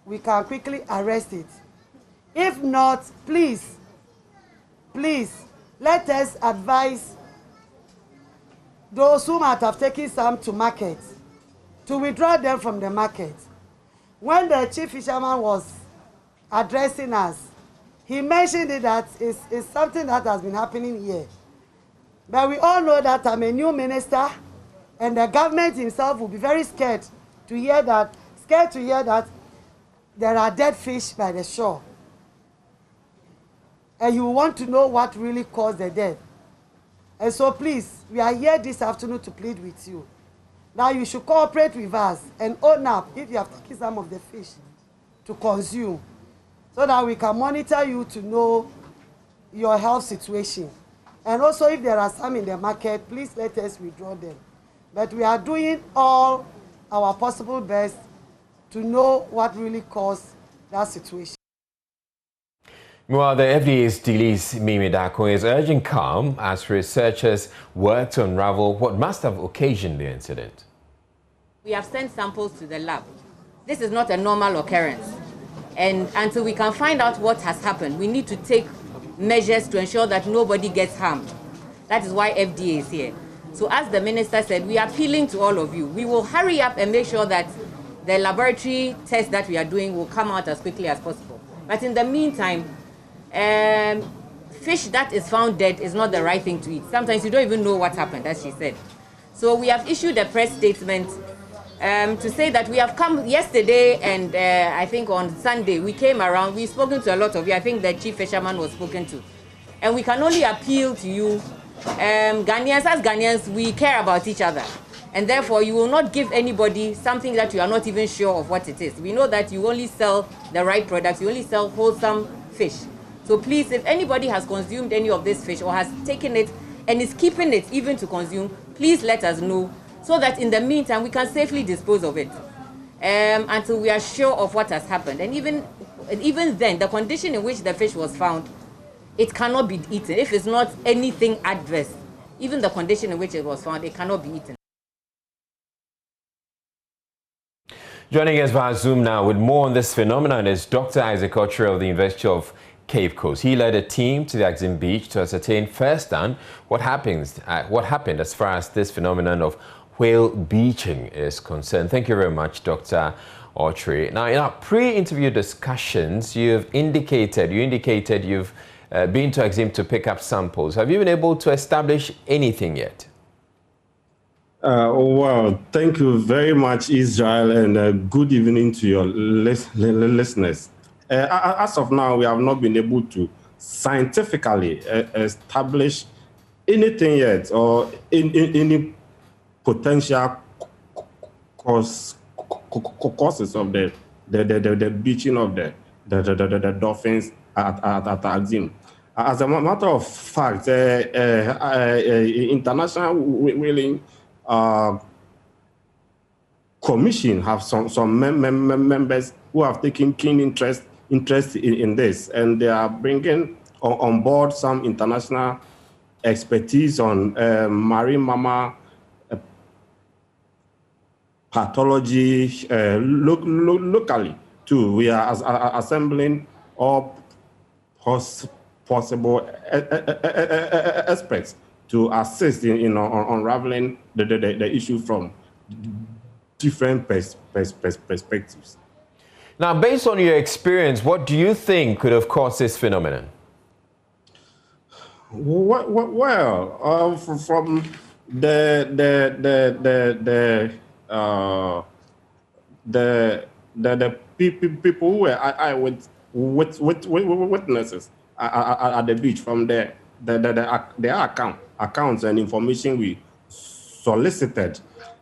we can quickly arrest it. If not, please, let us advise those who might have taken some to market to withdraw them from the market. When the chief fisherman was addressing us, he mentioned it that it's something that has been happening here. But we all know that I'm a new minister, and the government himself will be very scared to hear that there are dead fish by the shore. And you want to know what really caused the death. And so please, we are here this afternoon to plead with you. Now you should cooperate with us and own up if you have taken some of the fish to consume, so that we can monitor you to know your health situation. And also if there are some in the market, please let us withdraw them. But we are doing all our possible best to know what really caused that situation. Meanwhile, the FDA's Delise Mimi Dako is urging calm as researchers work to unravel what must have occasioned the incident. We have sent samples to the lab. This is not a normal occurrence. And until we can find out what has happened, we need to take measures to ensure that nobody gets harmed. That is why FDA is here. So as the minister said, we are appealing to all of you. We will hurry up and make sure that the laboratory tests that we are doing will come out as quickly as possible. But in the meantime, fish that is found dead is not the right thing to eat. Sometimes you don't even know what happened, as she said. So we have issued a press statement to say that we have come yesterday, and I think on Sunday we came around. We've spoken to a lot of you. I think the chief fisherman was spoken to. And we can only appeal to you. Ghanaians, as Ghanaians, we care about each other. And therefore, you will not give anybody something that you are not even sure of what it is. We know that you only sell the right products. You only sell wholesome fish. So please, if anybody has consumed any of this fish or has taken it and is keeping it even to consume, please let us know, so that in the meantime we can safely dispose of it until we are sure of what has happened. And even then, the condition in which the fish was found, it cannot be eaten. If it's not anything adverse, even the condition in which it was found, it cannot be eaten. Joining us via Zoom now with more on this phenomenon is Dr. Isaac Ochre of the University of Cape Coast. He led a team to the Axim Beach to ascertain firsthand what happened as far as this phenomenon of whale beaching is concerned. Thank you very much, Dr. Ochre. Now, in our pre-interview discussions, you indicated you've been to Axim to pick up samples. Have you been able to establish anything yet? Well, thank you very much, Israel, and good evening to your listeners. As of now, we have not been able to scientifically establish anything yet, or any potential causes of the beaching of the dolphins at Axim. As a matter of fact, international whaling commission have some members who have taken keen interest in this, and they are bringing on board some international expertise on marine mammal pathology locally too. We are assembling all possible experts to assist in unraveling the issue from different perspectives. Now, based on your experience, what do you think could have caused this phenomenon? Well, from the people who were eyewitnesses at the beach, from their accounts and information we solicited,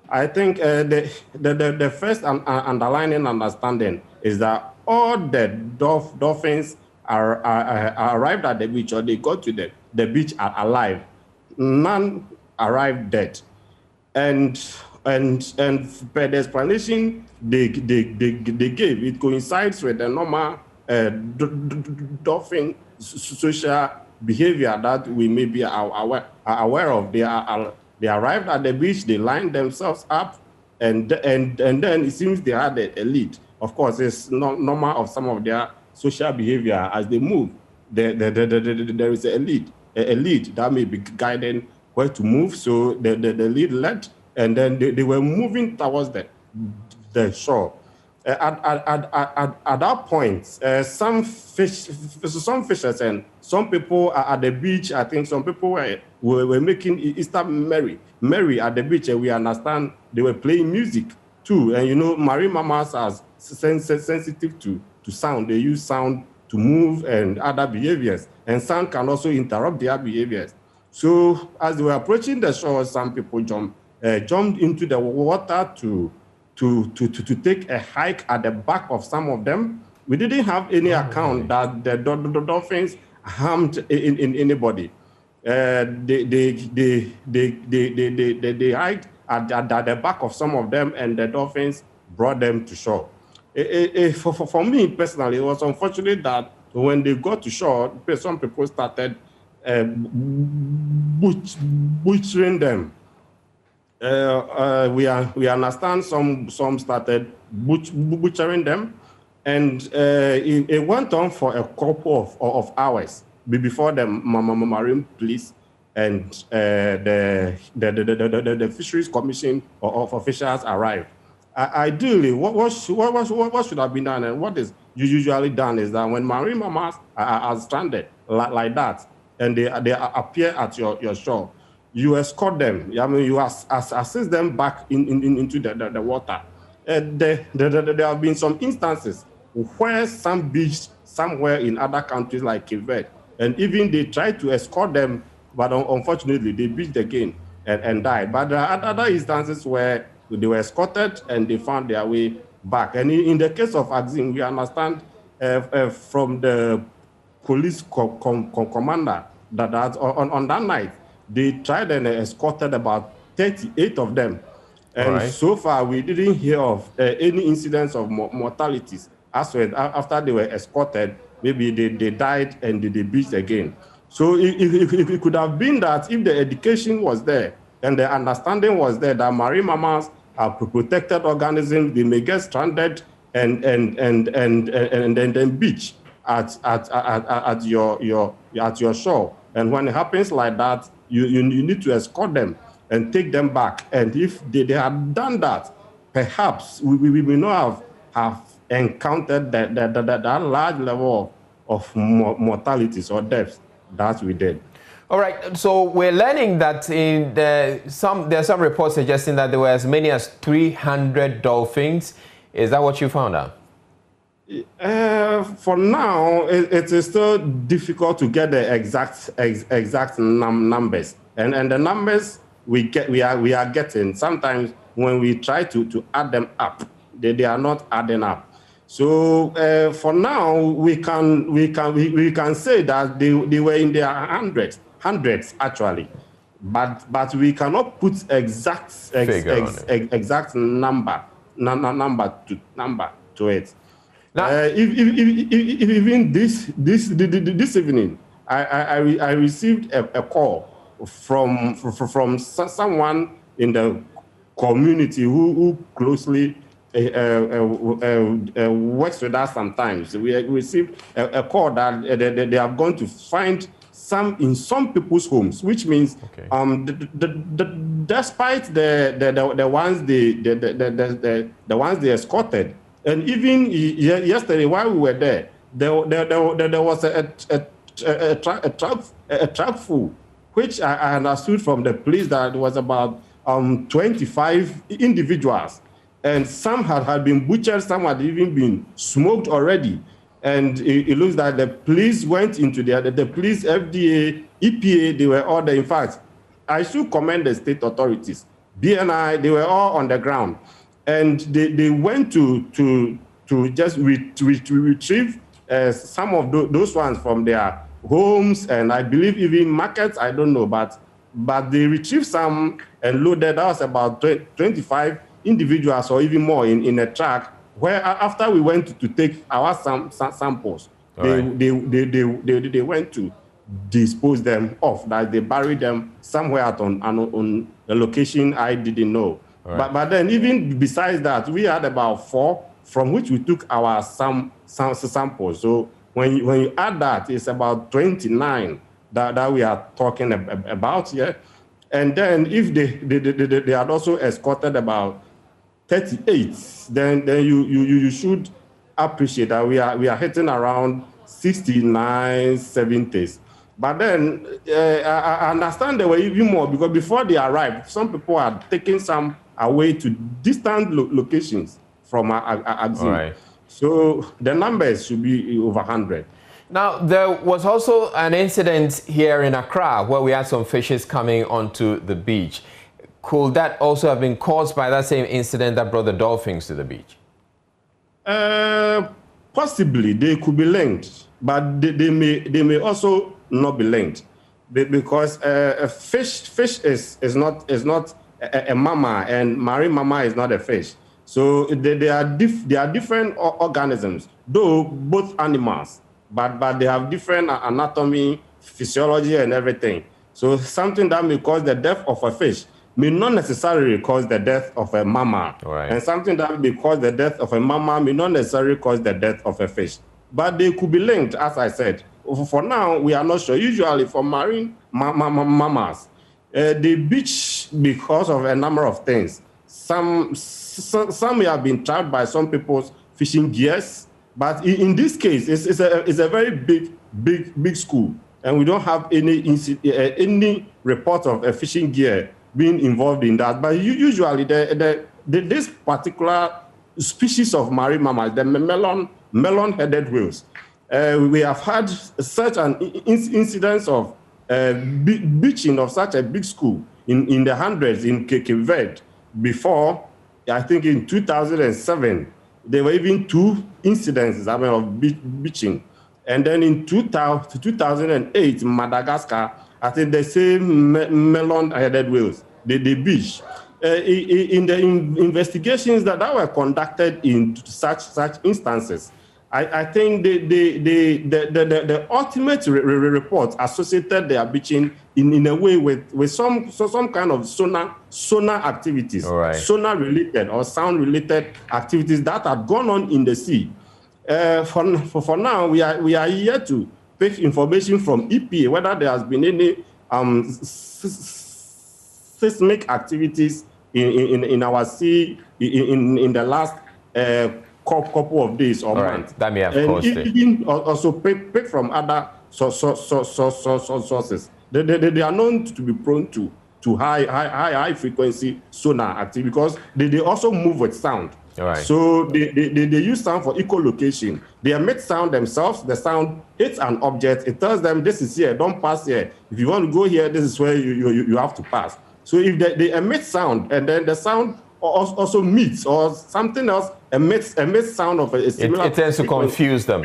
I think the first underlying understanding is that all the dolphins arrived at the beach, or they got to the beach alive. None arrived dead, and per the explanation they gave, it coincides with the normal dolphin social behavior that we may be aware of. They arrived at the beach, they lined themselves up, and then it seems they had a lead. Of course, it's not normal of some of their social behavior as they move. There is a lead that may be guiding where to move. So the lead led, and then they were moving towards the shore. At that point, some fishers and some people are at the beach. I think some people were making Easter merry at the beach, and we understand they were playing music too. And you know, marine mammals are sensitive to sound. They use sound to move and other behaviors, and sound can also interrupt their behaviors. So as they were approaching the shore, some people jumped into the water to take a hike at the back of some of them. We didn't have any account that the dolphins harmed in anybody. They hiked at the back of some of them, and the dolphins brought them to shore. For me personally, it was unfortunate that when they got to shore, some people started butchering them. We understand some started butchering them, and it went on for a couple of hours before the Marine Police and the Fisheries Commission of officials arrived. Ideally, what should have been done, and what is usually done, is that when marine mammals are stranded like that, and they appear at your shore, you escort them. I mean, you assist them back into the water. There have been some instances where some beach somewhere in other countries like Cape Verde, and even they tried to escort them, but unfortunately they beached again and died. But there are other instances where they were escorted and they found their way back. And in the case of Axim, we understand from the police commander that on that night, they tried and escorted about 38 of them. And so far, we didn't hear of any incidents of mortalities. As well, after they were escorted, maybe they died and they beached again. So it could have been that if the education was there and the understanding was there that marine mammals are protected organisms, they may get stranded and then beach at your shore. And when it happens like that, you need to escort them and take them back. And if they had done that, perhaps we may not have encountered that large level of mortalities or deaths that we did. All right, so we're learning that there are some reports suggesting that there were as many as 300 dolphins. Is that what you found out? For now, it is still difficult to get the exact numbers, and the numbers we are getting, sometimes when we try to add them up, they are not adding up. So for now, we can say that they were in their hundreds actually, but we cannot put exact number to it. Even this evening, I received a call from someone in the community who closely works with us sometimes. We received a call that they are going to find some in some people's homes, which means despite the ones they escorted, and even yesterday while we were there was a truck full, which I understood from the police that it was about 25 individuals. And some had been butchered, some had even been smoked already. And it looks like the police went into the police, FDA, EPA, they were all there. In fact, I should commend the state authorities. BNI, they were all on the ground. And they went to just retrieve some of those ones from their homes, and I believe even markets, I don't know, but they retrieved some and loaded. That was about 25 individuals or even more in a truck, where after we went to take our samples, they went to dispose them off, that they buried them somewhere on a location I didn't know. But then even besides that, we had about 4 from which we took our samples. So when you add that, it's about 29 that we are talking about here. And then if they had also escorted about 38, then you should appreciate that we are hitting around 69, 70s. But then I understand there were even more, because before they arrived, some people are taking some away to distant locations from Axim. Right. So the numbers should be over 100. Now, there was also an incident here in Accra where we had some fishes coming onto the beach. Could that also have been caused by that same incident that brought the dolphins to the beach? Possibly, they could be linked, but they may also not be linked, because a fish is not a mammal, and marine mammal is not a fish. So they are different organisms, though both animals, but they have different anatomy, physiology, and everything. So something that may cause the death of a fish may not necessarily cause the death of a mammal. Right. And something that may cause the death of a mammal may not necessarily cause the death of a fish. But they could be linked, as I said. For now, we are not sure. Usually for marine mammals, they beach because of a number of things. Some may have been trapped by some people's fishing gears, but in this case, it's a very big school, and we don't have any report of a fishing gear being involved in that. But usually, this particular species of marine mammal, the melon-headed whales, we have had such an incidence of beaching of such a big school in the hundreds in Cape Verde. Before, I think in 2007, there were even 2 incidences of beaching. And then in 2008, in Madagascar, I think the same melon-headed whales, they beach. In the investigations that were conducted in such instances, I think the ultimate report associated their beaching in a way with some kind of sonar activities, right. Sonar related or sound related activities that had gone on in the sea. For now, we are here to pick information from EPA whether there has been any seismic activities in our sea in the last couple of days or months. That may have and caused it. Even also pick from other sources. They are known to be prone to high frequency sonar activity because they also move with sound. Right. So they use sound for echolocation. They emit sound themselves. The sound hits an object. It tells them this is here. Don't pass here. If you want to go here, this is where you have to pass. So if they emit sound and then the sound also meets or something else emits sound of a similar. It tends to confuse them.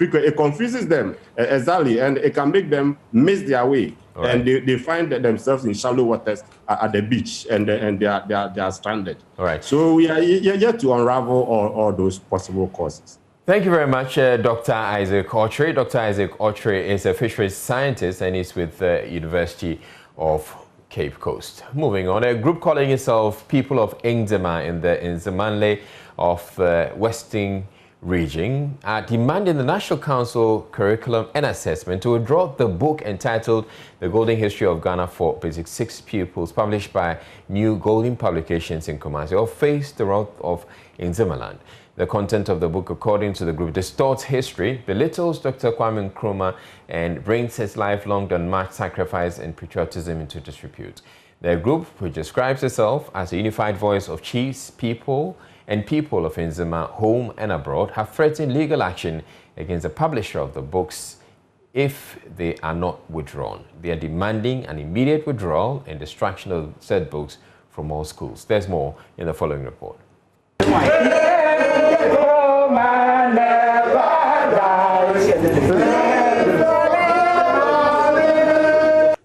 It confuses them exactly, and it can make them miss their way, right. And they find themselves in shallow waters at the beach, and they are stranded. All right. So we are yet to unravel all those possible causes. Thank you very much, Dr. Isaac Autry. Dr. Isaac Autry is a fisheries scientist and is with the University of Cape Coast. Moving on, a group calling itself People of Ngzema in the Nzemanle of Western Region are demanding the National Council Curriculum and Assessment to withdraw the book entitled The Golden History of Ghana for Basic 6 Pupils, published by New Golden Publications in Kumasi, or Face the Wrath of Nzemaland. The content of the book, according to the group, distorts history, belittles Dr. Kwame Nkrumah, and brings his lifelong unmatched sacrifice and patriotism into disrepute. The group, which describes itself as a unified voice of chiefs, people, and people of Nzema, home and abroad, have threatened legal action against the publisher of the books if they are not withdrawn. They are demanding an immediate withdrawal and destruction of said books from all schools. There's more in the following report.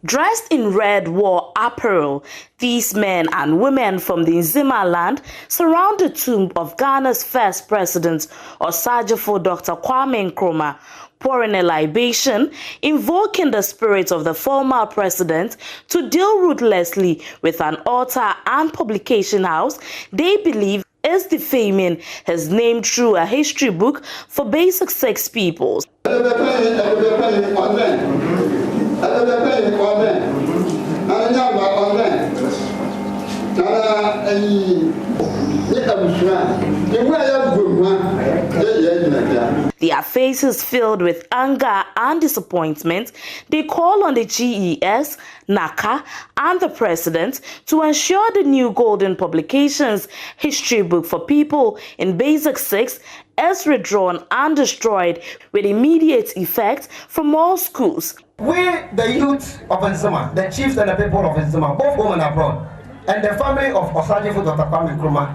Dressed in red war apparel, these men and women from the Nzema land surround the tomb of Ghana's first president, Osajifo Dr. Kwame Nkrumah, pouring a libation, invoking the spirit of the former president to deal ruthlessly with an author and publication house they believe is defaming his name through a history book for basic 6 peoples. Their faces filled with anger and disappointment, they call on the GES, NACA, and the President to ensure the new Golden Publications history book for people in Basic 6 is withdrawn and destroyed with immediate effect from all schools. We, the youth of Nzima, the chiefs and the people of Nzima, both home and abroad, and the family of Osajifo Dr. Kwame Nkrumah,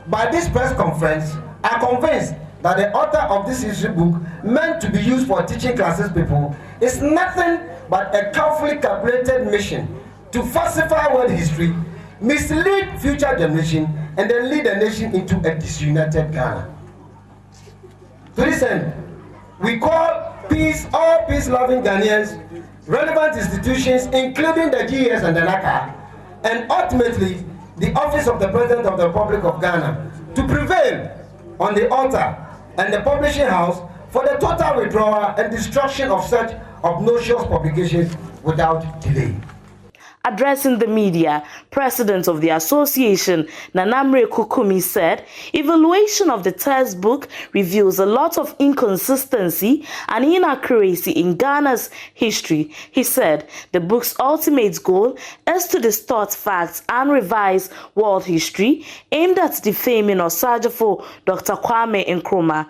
by this press conference, are convinced that the author of this history book, meant to be used for teaching classes people, is nothing but a carefully calculated mission to falsify world history, mislead future generations, and then lead the nation into a disunited Ghana. To this end, we call all peace-loving Ghanaians, relevant institutions, including the GES and the NACA, and ultimately the Office of the President of the Republic of Ghana, to prevail on the author and the publishing house for the total withdrawal and destruction of such obnoxious publications without delay. Addressing the media, President of the association, Nanamre Kukumi, said, evaluation of the textbook reveals a lot of inconsistency and inaccuracy in Ghana's history. He said the book's ultimate goal is to distort facts and revise world history aimed at defaming Osajifo Dr. Kwame Nkrumah.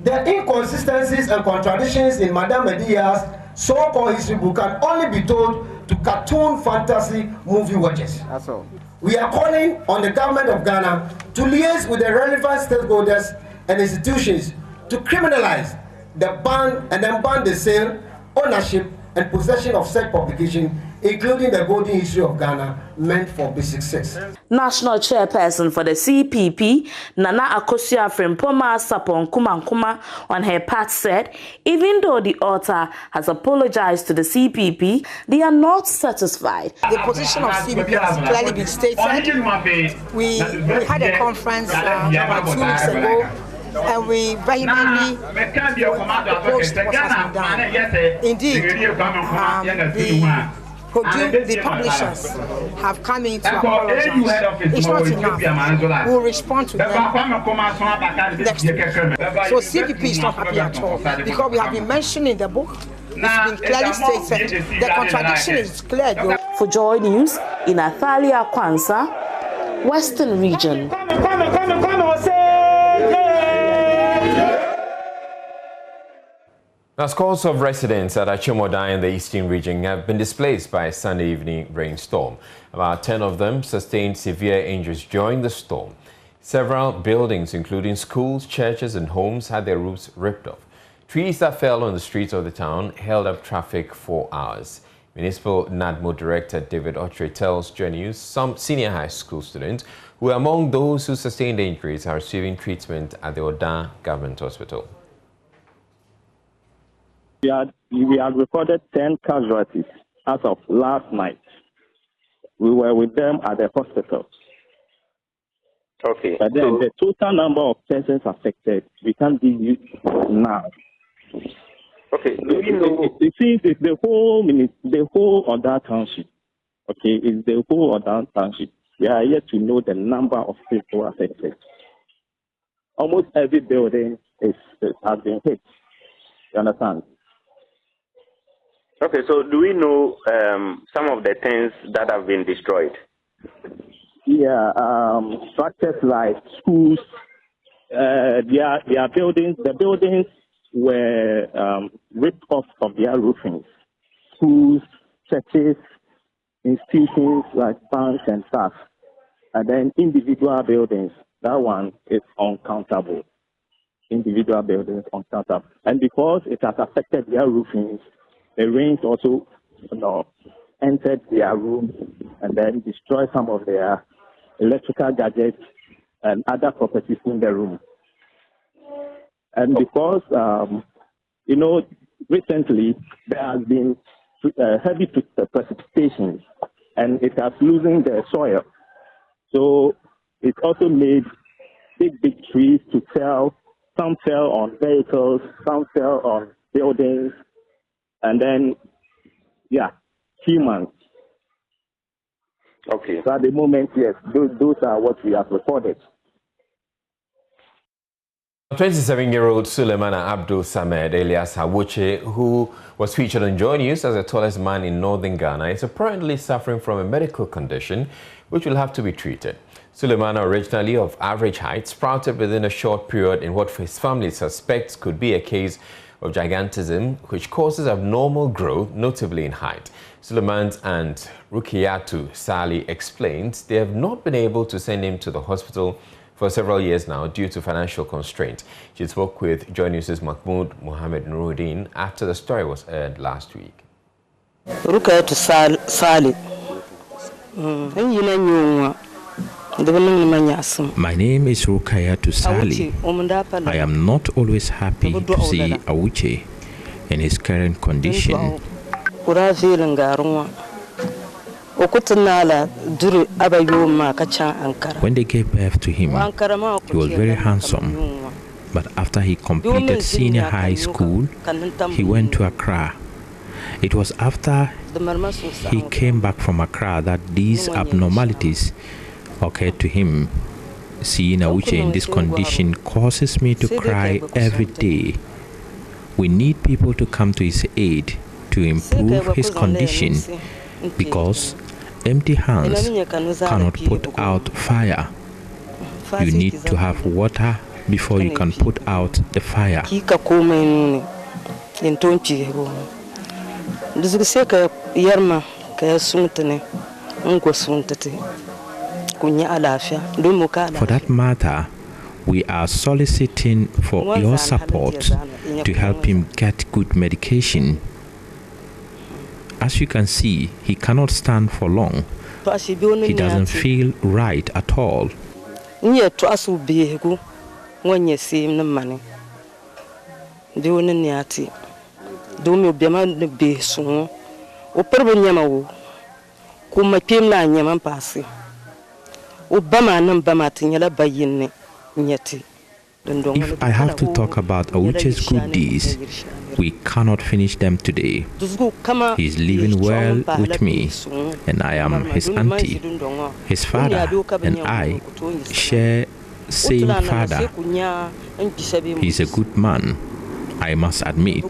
The inconsistencies and contradictions in Madame Media's so-called history book can only be told to cartoon fantasy movie watchers. That's all. We are calling on the government of Ghana to liaise with the relevant stakeholders and institutions to criminalize the ban and then ban the sale, ownership, and possession of such publication, including the Golden History of Ghana, meant for Basic 6. National Chairperson for the CPP, Nana Akosua Frimpoma Sapon Kumankuma, on her part said, even though the author has apologized to the CPP, they are not satisfied. The position of CPP has clearly been stated. We had a conference about 2 weeks ago, and we vehemently opposed what has been done. Indeed, the publishers have come in to apologize. It's not enough. We'll respond to them next week. So CPP is not happy at all because we have been mentioning the book. It's been clearly stated. The contradiction is clear, though. For Joy News in Athalia Kwanza, Western Region. Now, scores of residents at Achomoda in the eastern region have been displaced by a Sunday evening rainstorm. About 10 of them sustained severe injuries during the storm. Several buildings, including schools, churches and homes, had their roofs ripped off. Trees that fell on the streets of the town held up traffic for hours. Municipal NADMO Director David Otre tells Joy News some senior high school students who are among those who sustained injuries are receiving treatment at the Oda Government Hospital. We had recorded 10 casualties as of last night. We were with them at the hospital. Okay. But then the total number of persons affected, we can't give you now. Okay. Do you know? It seems it's the whole Oda Township. Okay, it's the whole Oda Township. We are yet to know the number of people affected. Almost every building has been hit. You understand? Okay, so do we know some of the things that have been destroyed? Yeah, structures like schools, their buildings. The buildings were ripped off of their roofing. Schools, churches, institutions like banks and stuff. And then individual buildings, that one is uncountable. Individual buildings uncountable. And because it has affected their roofings, the rains also entered their rooms and then destroyed some of their electrical gadgets and other properties in the room. And because, recently there has been heavy precipitation and it has loosened the soil. So it also made big trees to fell. Some fell on vehicles, some fell on buildings. And then, humans. Okay. So at the moment, yes, those are what we have recorded. 27-year-old Suleimana Abdul Samed, alias Awuche, who was featured on Joy News as the tallest man in northern Ghana, is apparently suffering from a medical condition which will have to be treated. Suleimana, originally of average height, sprouted within a short period in what his family suspects could be a case of gigantism, which causes abnormal growth, notably in height. Suleiman's aunt, Rukiyatu Sali, explains they have not been able to send him to the hospital for several years now due to financial constraints. She spoke with Joy News' Mahmoud Mohammed Nuruddin after the story was aired last week. Rukiyatu Sali. My name is Rukiyatu Sali. I am not always happy to see Awuche in his current condition. When they gave birth to him, he was very handsome. But after he completed senior high school, he went to Accra. It was after he came back from Accra that these abnormalities occurred to him. Seeing Awuche in this condition causes me to cry every day. We need people to come to his aid to improve his condition, because empty hands cannot put out fire. You need to have water before you can put out the fire. For that matter, we are soliciting for your support to help him get good medication. As you can see, he cannot stand for long. He doesn't feel right at all. If I have to talk about Awuche's good deeds, we cannot finish them today. He is living well with me, and I am his auntie. His father and I share same father. He is a good man, I must admit.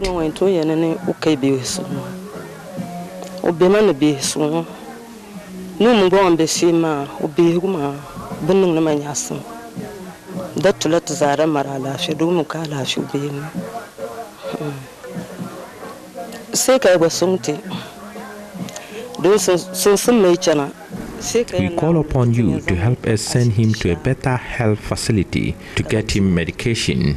We call upon you to help us send him to a better health facility to get him medication.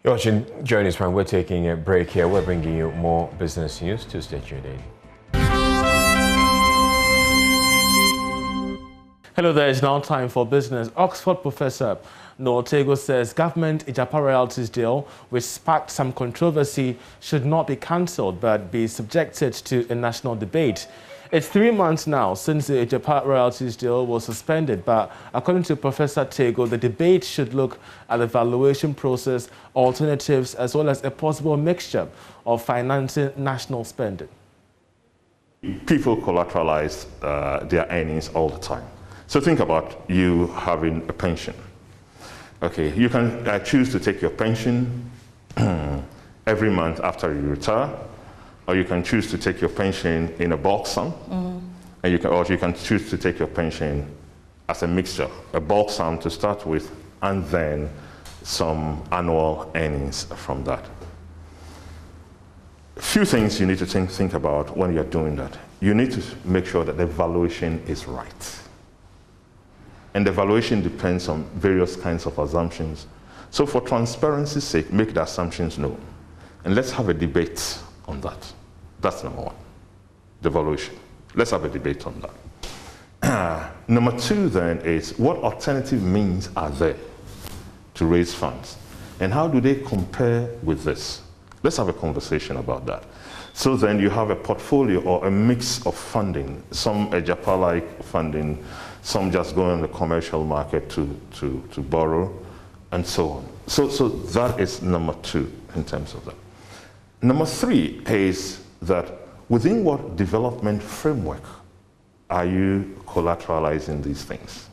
You're watching Joy News Prime. We're taking a break here. We're bringing you more business news to stay tuned in. Hello there, it's now time for business. Oxford professor Noel Tego says government Ijapa royalties deal, which sparked some controversy, should not be cancelled but be subjected to a national debate. It's 3 months now since the Ijapa royalties deal was suspended, but according to Professor Tego, the debate should look at the valuation process, alternatives, as well as a possible mixture of financing national spending. People collateralize their earnings all the time. So think about you having a pension. Okay, you can choose to take your pension every month after you retire, or you can choose to take your pension in a bulk sum, and you can choose to take your pension as a mixture, a bulk sum to start with, and then some annual earnings from that. A few things you need to think about when you're doing that. You need to make sure that the valuation is right. And the valuation depends on various kinds of assumptions. So for transparency's sake, make the assumptions known. And let's have a debate on that. That's number one, the valuation. Let's have a debate on that. Number two then is, what alternative means are there to raise funds? And how do they compare with this? Let's have a conversation about that. So then you have a portfolio or a mix of funding, some Ijapa-like funding, Some just go on the commercial market to borrow, and so on. So that is number 2 in terms of that. Number 3 is that within what development framework are you collateralizing these things?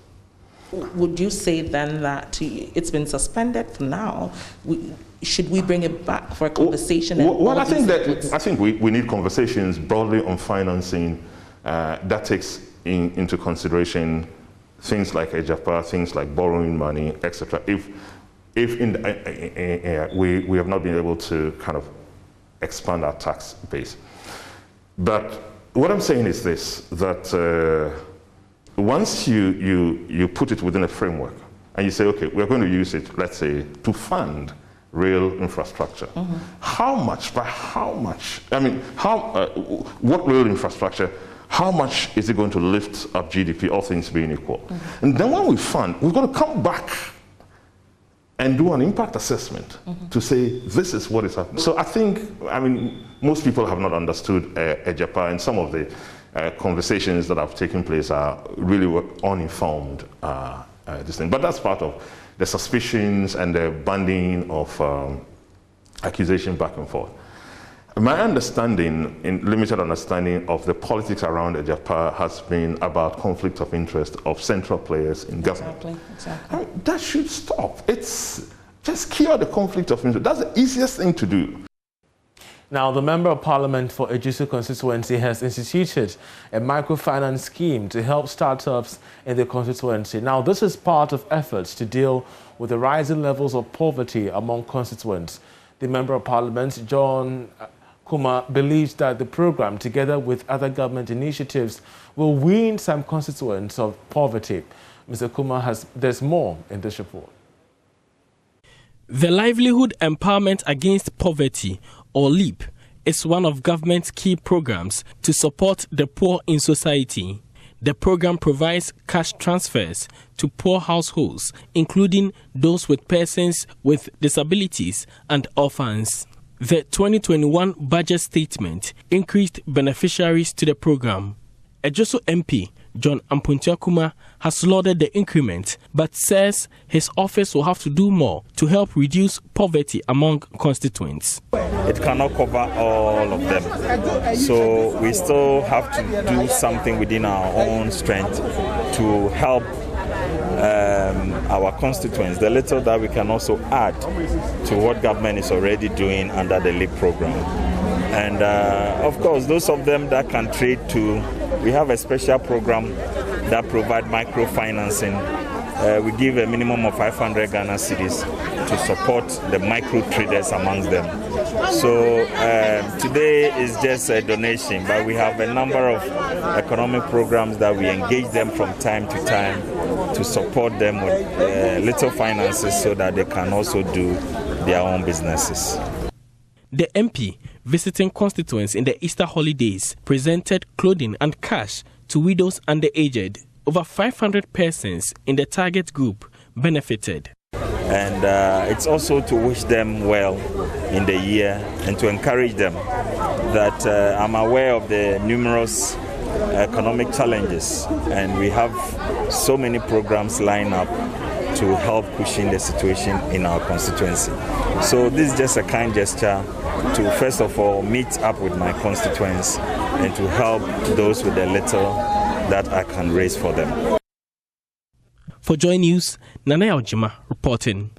Would you say then that it's been suspended for now? Should we bring it back for a conversation? Well, I think we need conversations broadly on financing that takes into consideration things like EJAPA, things like borrowing money, etc. If we have not been able to kind of expand our tax base. But what I'm saying is this, that once you put it within a framework and you say, okay, we're going to use it, let's say, to fund rail infrastructure. Mm-hmm. How much, by how much? I mean, what rail infrastructure, how much is it going to lift up GDP, all things being equal? Mm-hmm. And then when we fund, we're going to come back and do an impact assessment to say, this is what is happening. So I think, most people have not understood EJAPA, and some of the conversations that have taken place are really uninformed, this thing. But that's part of the suspicions and the banding of accusation back and forth. My understanding, limited understanding of the politics around EJAPA has been about conflict of interest of central players in government. Exactly. That should stop. It's just cure the conflict of interest. That's the easiest thing to do. Now, the Member of Parliament for Ejisu constituency has instituted a microfinance scheme to help startups in the constituency. Now, this is part of efforts to deal with the rising levels of poverty among constituents. The Member of Parliament, John Kuma, believes that the program, together with other government initiatives, will wean some constituents of poverty. Mr. Kuma there's more in this report. The Livelihood Empowerment Against Poverty, or LEAP, is one of government's key programs to support the poor in society. The program provides cash transfers to poor households, including those with persons with disabilities and orphans. The 2021 budget statement increased beneficiaries to the program. Ejisu MP John Ampuntiakuma has lauded the increment, but says his office will have to do more to help reduce poverty among constituents. It cannot cover all of them, so we still have to do something within our own strength to help our constituents, the little that we can also add to what government is already doing under the LEAP program. And of course, those of them that can trade too, we have a special program that provides microfinancing. We give a minimum of 500 Ghana cedis to support the micro traders amongst them. So today is just a donation, but we have a number of economic programs that we engage them from time to time to support them with little finances so that they can also do their own businesses. The MP, visiting constituents in the Easter holidays, presented clothing and cash to widows and the aged. Over 500 persons in the target group benefited. And it's also to wish them well in the year and to encourage them that I'm aware of the numerous economic challenges, and we have so many programs lined up to help cushion the situation in our constituency. So this is just a kind gesture to first of all meet up with my constituents and to help those with the little that I can raise for them. For Joy News, Nana Ojima reporting.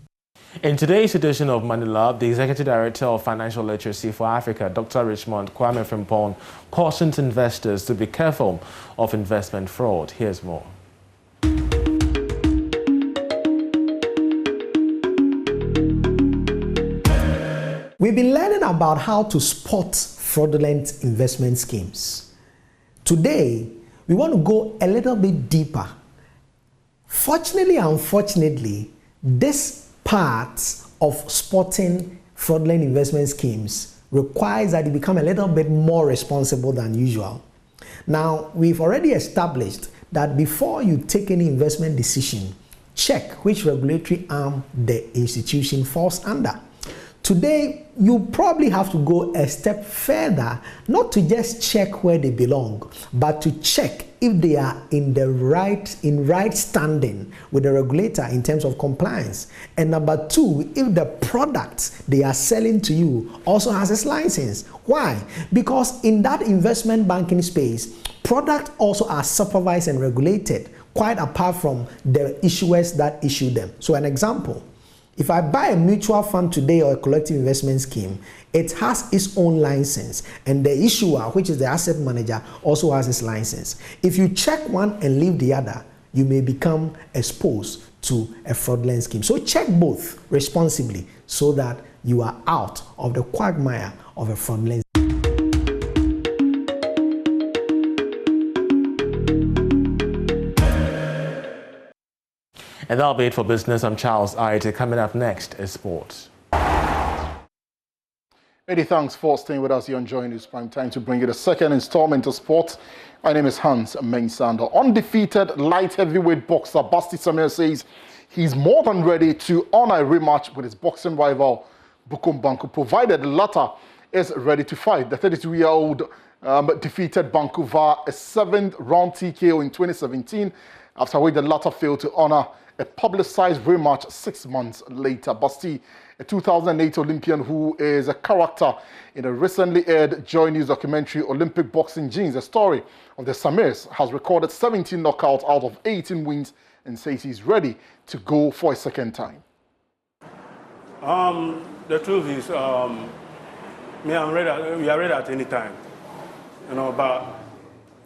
In today's edition of Money Lab, the Executive Director of Financial Literacy for Africa, Dr. Richmond Kwame Frimpong, cautions investors to be careful of investment fraud. Here's more. We've been learning about how to spot fraudulent investment schemes. Today, we want to go a little bit deeper. Fortunately, unfortunately, this part of spotting fraudulent investment schemes requires that you become a little bit more responsible than usual. Now, we've already established that before you take any investment decision, check which regulatory arm the institution falls under. Today, you probably have to go a step further, not to just check where they belong, but to check if they are in right standing with the regulator in terms of compliance. And number two, if the product they are selling to you also has its license. Why? Because in that investment banking space, products also are supervised and regulated, quite apart from the issuers that issue them. So an example, if I buy a mutual fund today or a collective investment scheme, it has its own license, and the issuer, which is the asset manager, also has its license. If you check one and leave the other, you may become exposed to a fraudulent scheme. So check both responsibly so that you are out of the quagmire of a fraudulent scheme. And that'll be it for business. I'm Charles Ide. Coming up next is sports. Many thanks for staying with us here on Joy News Prime Time to bring you the second installment of sports. My name is Hans Mensando. Undefeated light heavyweight boxer Basti Samir says he's more than ready to honor a rematch with his boxing rival Bukum Banku, provided the latter is ready to fight. The 32-year-old defeated Banku via a 7th round TKO in 2017, after which the latter failed to honor a publicized rematch 6 months later. Basti, a 2008 Olympian who is a character in a recently aired Joy News documentary Olympic Boxing Genes, the story of the Samirs, has recorded 17 knockouts out of 18 wins and says he's ready to go for a second time. The truth is, I'm ready. We are ready at any time, but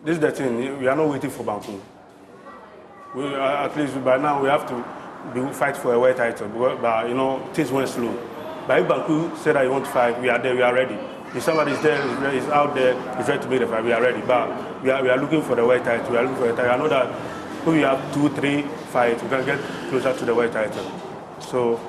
this is the thing, we are not waiting for Banku. At least by now we have to fight for a world title, but things went slow. But if Banku said that he wants to fight, we are there, we are ready. If somebody is there, is out there, is ready to make the fight, we are ready. But we are looking for the world title. We are looking for the title. I know that if we have 2-3 fights, we can get closer to the world title. So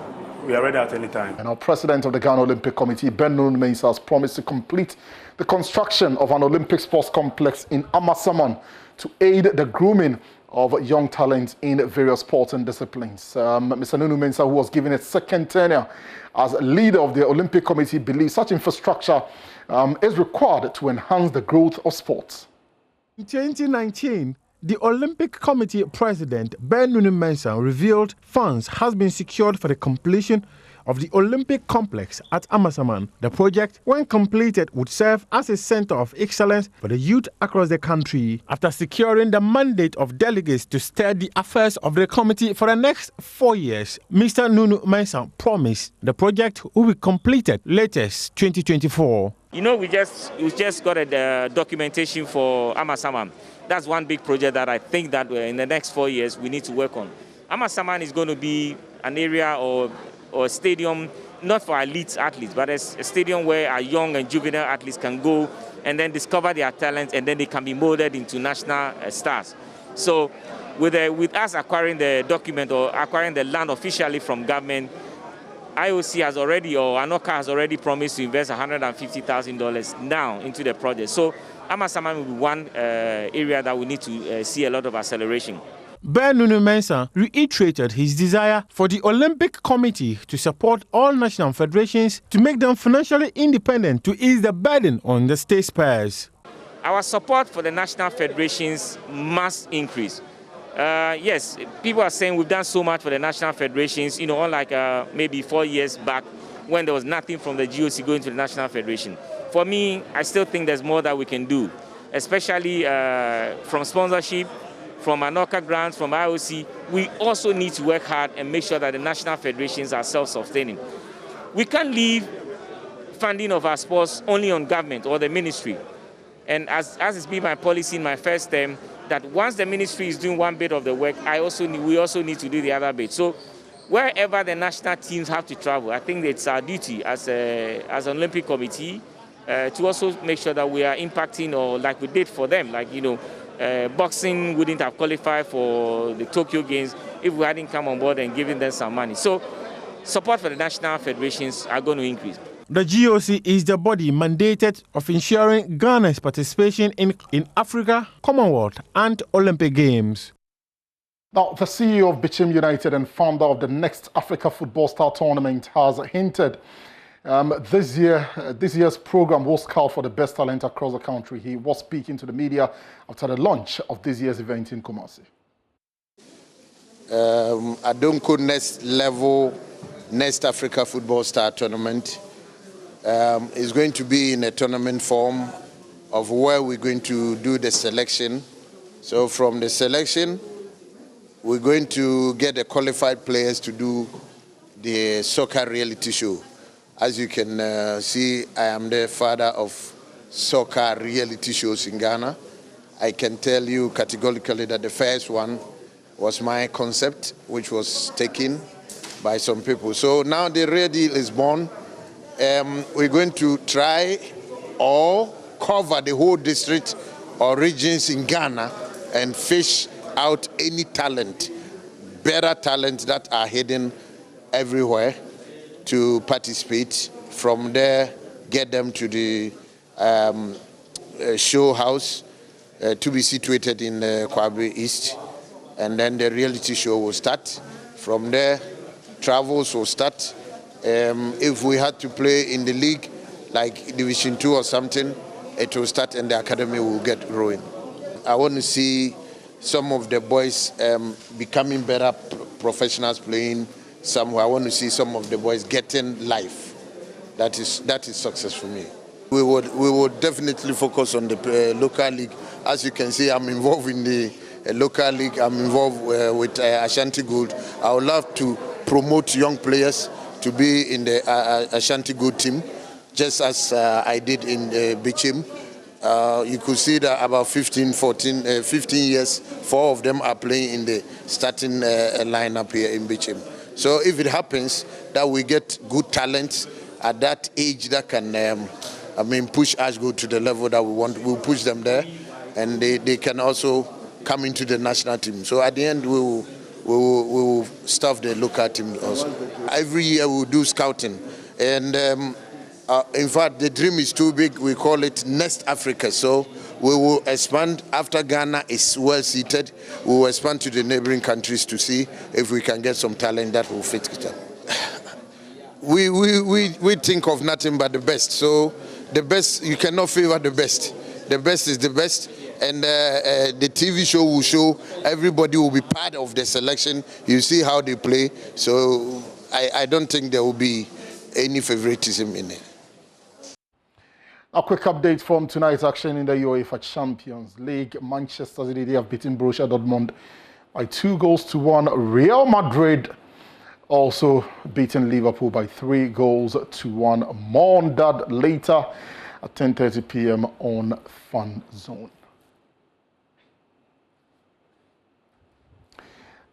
we are ready at any time. And our president of the Ghana Olympic Committee, Ben Nunu-Mensah, has promised to complete the construction of an Olympic sports complex in Amasaman to aid the grooming of young talents in various sports and disciplines. Mr. Nunu-Mensah, who was given a second tenure as leader of the Olympic Committee, believes such infrastructure is required to enhance the growth of sports. In 2019, the Olympic Committee President Ben Nunu-Mensah revealed funds has been secured for the completion of the Olympic complex at Amasaman. The project, when completed, would serve as a center of excellence for the youth across the country. After securing the mandate of delegates to steer the affairs of the committee for the next 4 years, Mr. Nunu-Mensah promised the project will be completed latest 2024. We just got a documentation for Amasaman. That's one big project that I think that in the next 4 years we need to work on. Amasaman is going to be an area or a stadium, not for elite athletes, but a stadium where our young and juvenile athletes can go and then discover their talents, and then they can be molded into national stars. So with us acquiring the document or acquiring the land officially from government, IOC has already, or ANOCA has already promised to invest $150,000 now into the project. So Amasaman will be one area that we need to see a lot of acceleration. Ben Nunu-Mensah reiterated his desire for the Olympic Committee to support all national federations to make them financially independent to ease the burden on the state payers. Our support for the national federations must increase. Yes, people are saying we've done so much for the national federations, unlike maybe 4 years back when there was nothing from the GOC going to the national federation. For me, I still think there's more that we can do, especially from sponsorship, from ANOCA grants, from IOC. We also need to work hard and make sure that the national federations are self-sustaining. We can't leave funding of our sports only on government or the ministry. And as has been my policy in my first term, that once the ministry is doing one bit of the work, we also need to do the other bit. So wherever the national teams have to travel, I think it's our duty as an Olympic Committee to also make sure that we are impacting, or like we did for them, boxing wouldn't have qualified for the Tokyo Games if we hadn't come on board and given them some money. So support for the national federations are going to increase. The GOC is the body mandated of ensuring Ghana's participation in Africa, Commonwealth and Olympic Games. Now, the CEO of Bichim United and founder of the Next Africa Football Star Tournament has hinted This year's program was called for the best talent across the country. He was speaking to the media after the launch of this year's event in Kumasi. Adonko Next Africa Football Star Tournament is going to be in a tournament form of where we're going to do the selection. So from the selection, we're going to get the qualified players to do the soccer reality show. As you can see, I am the father of soccer reality shows in Ghana. I can tell you categorically that the first one was my concept, which was taken by some people. So now the real deal is born. We're going to try or cover the whole district or regions in Ghana and fish out any talent, better talents that are hidden everywhere, to participate. From there, get them to the show house to be situated in Kwabe East, and then the reality show will start. From there, travels will start. If we had to play in the league, like Division 2 or something, it will start and the academy will get growing. I want to see some of the boys becoming better professionals playing somewhere. I want to see some of the boys getting life. That is success for me. We would definitely focus on the local league. As you can see, I'm involved in the local league. I'm involved with Ashanti Gold. I would love to promote young players to be in the Ashanti Gold team, just as I did in Bichim. You could see that about 15 years, 4 of them are playing in the starting lineup here in Bichim. So if it happens that we get good talents at that age that can, push us go to the level that we want, we'll push them there, and they can also come into the national team. So at the end, we will staff the local team also. Every year we'll do scouting, and in fact, the dream is too big. We call it Next Africa. So we will expand after Ghana is well seated. We will expand to the neighboring countries to see if we can get some talent that will fit it up. We think of nothing but the best. So the best, you cannot favor the best. The best is the best. And the TV show will show everybody will be part of the selection. You see how they play. So I don't think there will be any favoritism in it. A quick update from tonight's action in the UEFA Champions League. Manchester City, they have beaten Borussia Dortmund by 2-1. Real Madrid also beaten Liverpool by 3-1. More on that later at 10:30 p.m. on Fun Zone.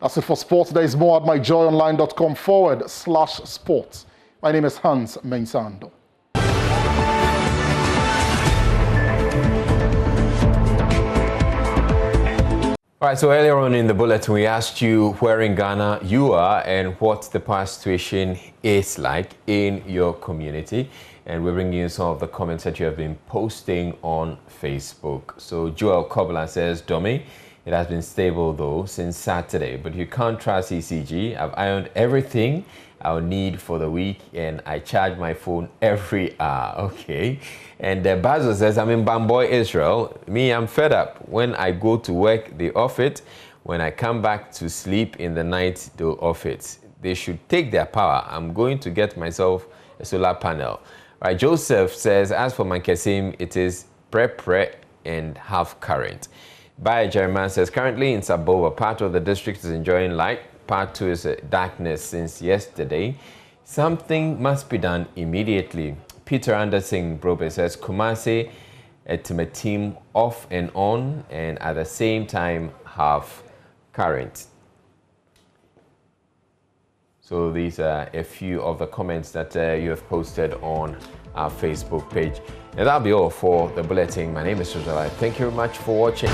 That's it for sports. There is more at myjoyonline.com/sports. My name is Hans Mensando. All right, so earlier on in the bulletin, we asked you where in Ghana you are and what the power situation is like in your community. And we're bringing you some of the comments that you have been posting on Facebook. So Joel Kobler says, Domi, it has been stable though since Saturday, but you can't trust ECG. I've ironed everything I'll need for the week and I charge my phone every hour. Okay. And Basil says, I'm in Bamboy, Israel. Me, I'm fed up. When I go to work, they off it. When I come back to sleep in the night, they'll off it. They should take their power. I'm going to get myself a solar panel. Right, Joseph says, as for Mankesim, it is pre and half current. By Jeremiah says, currently in Sabova, part of the district is enjoying light. Part 2 is darkness since yesterday. Something must be done immediately. Peter Anderson Brobe says, Kumasi team off and on, and at the same time have current. So these are a few of the comments that you have posted on our Facebook page. And that'll be all for the bulletin. My name is Suzala. Thank you very much for watching.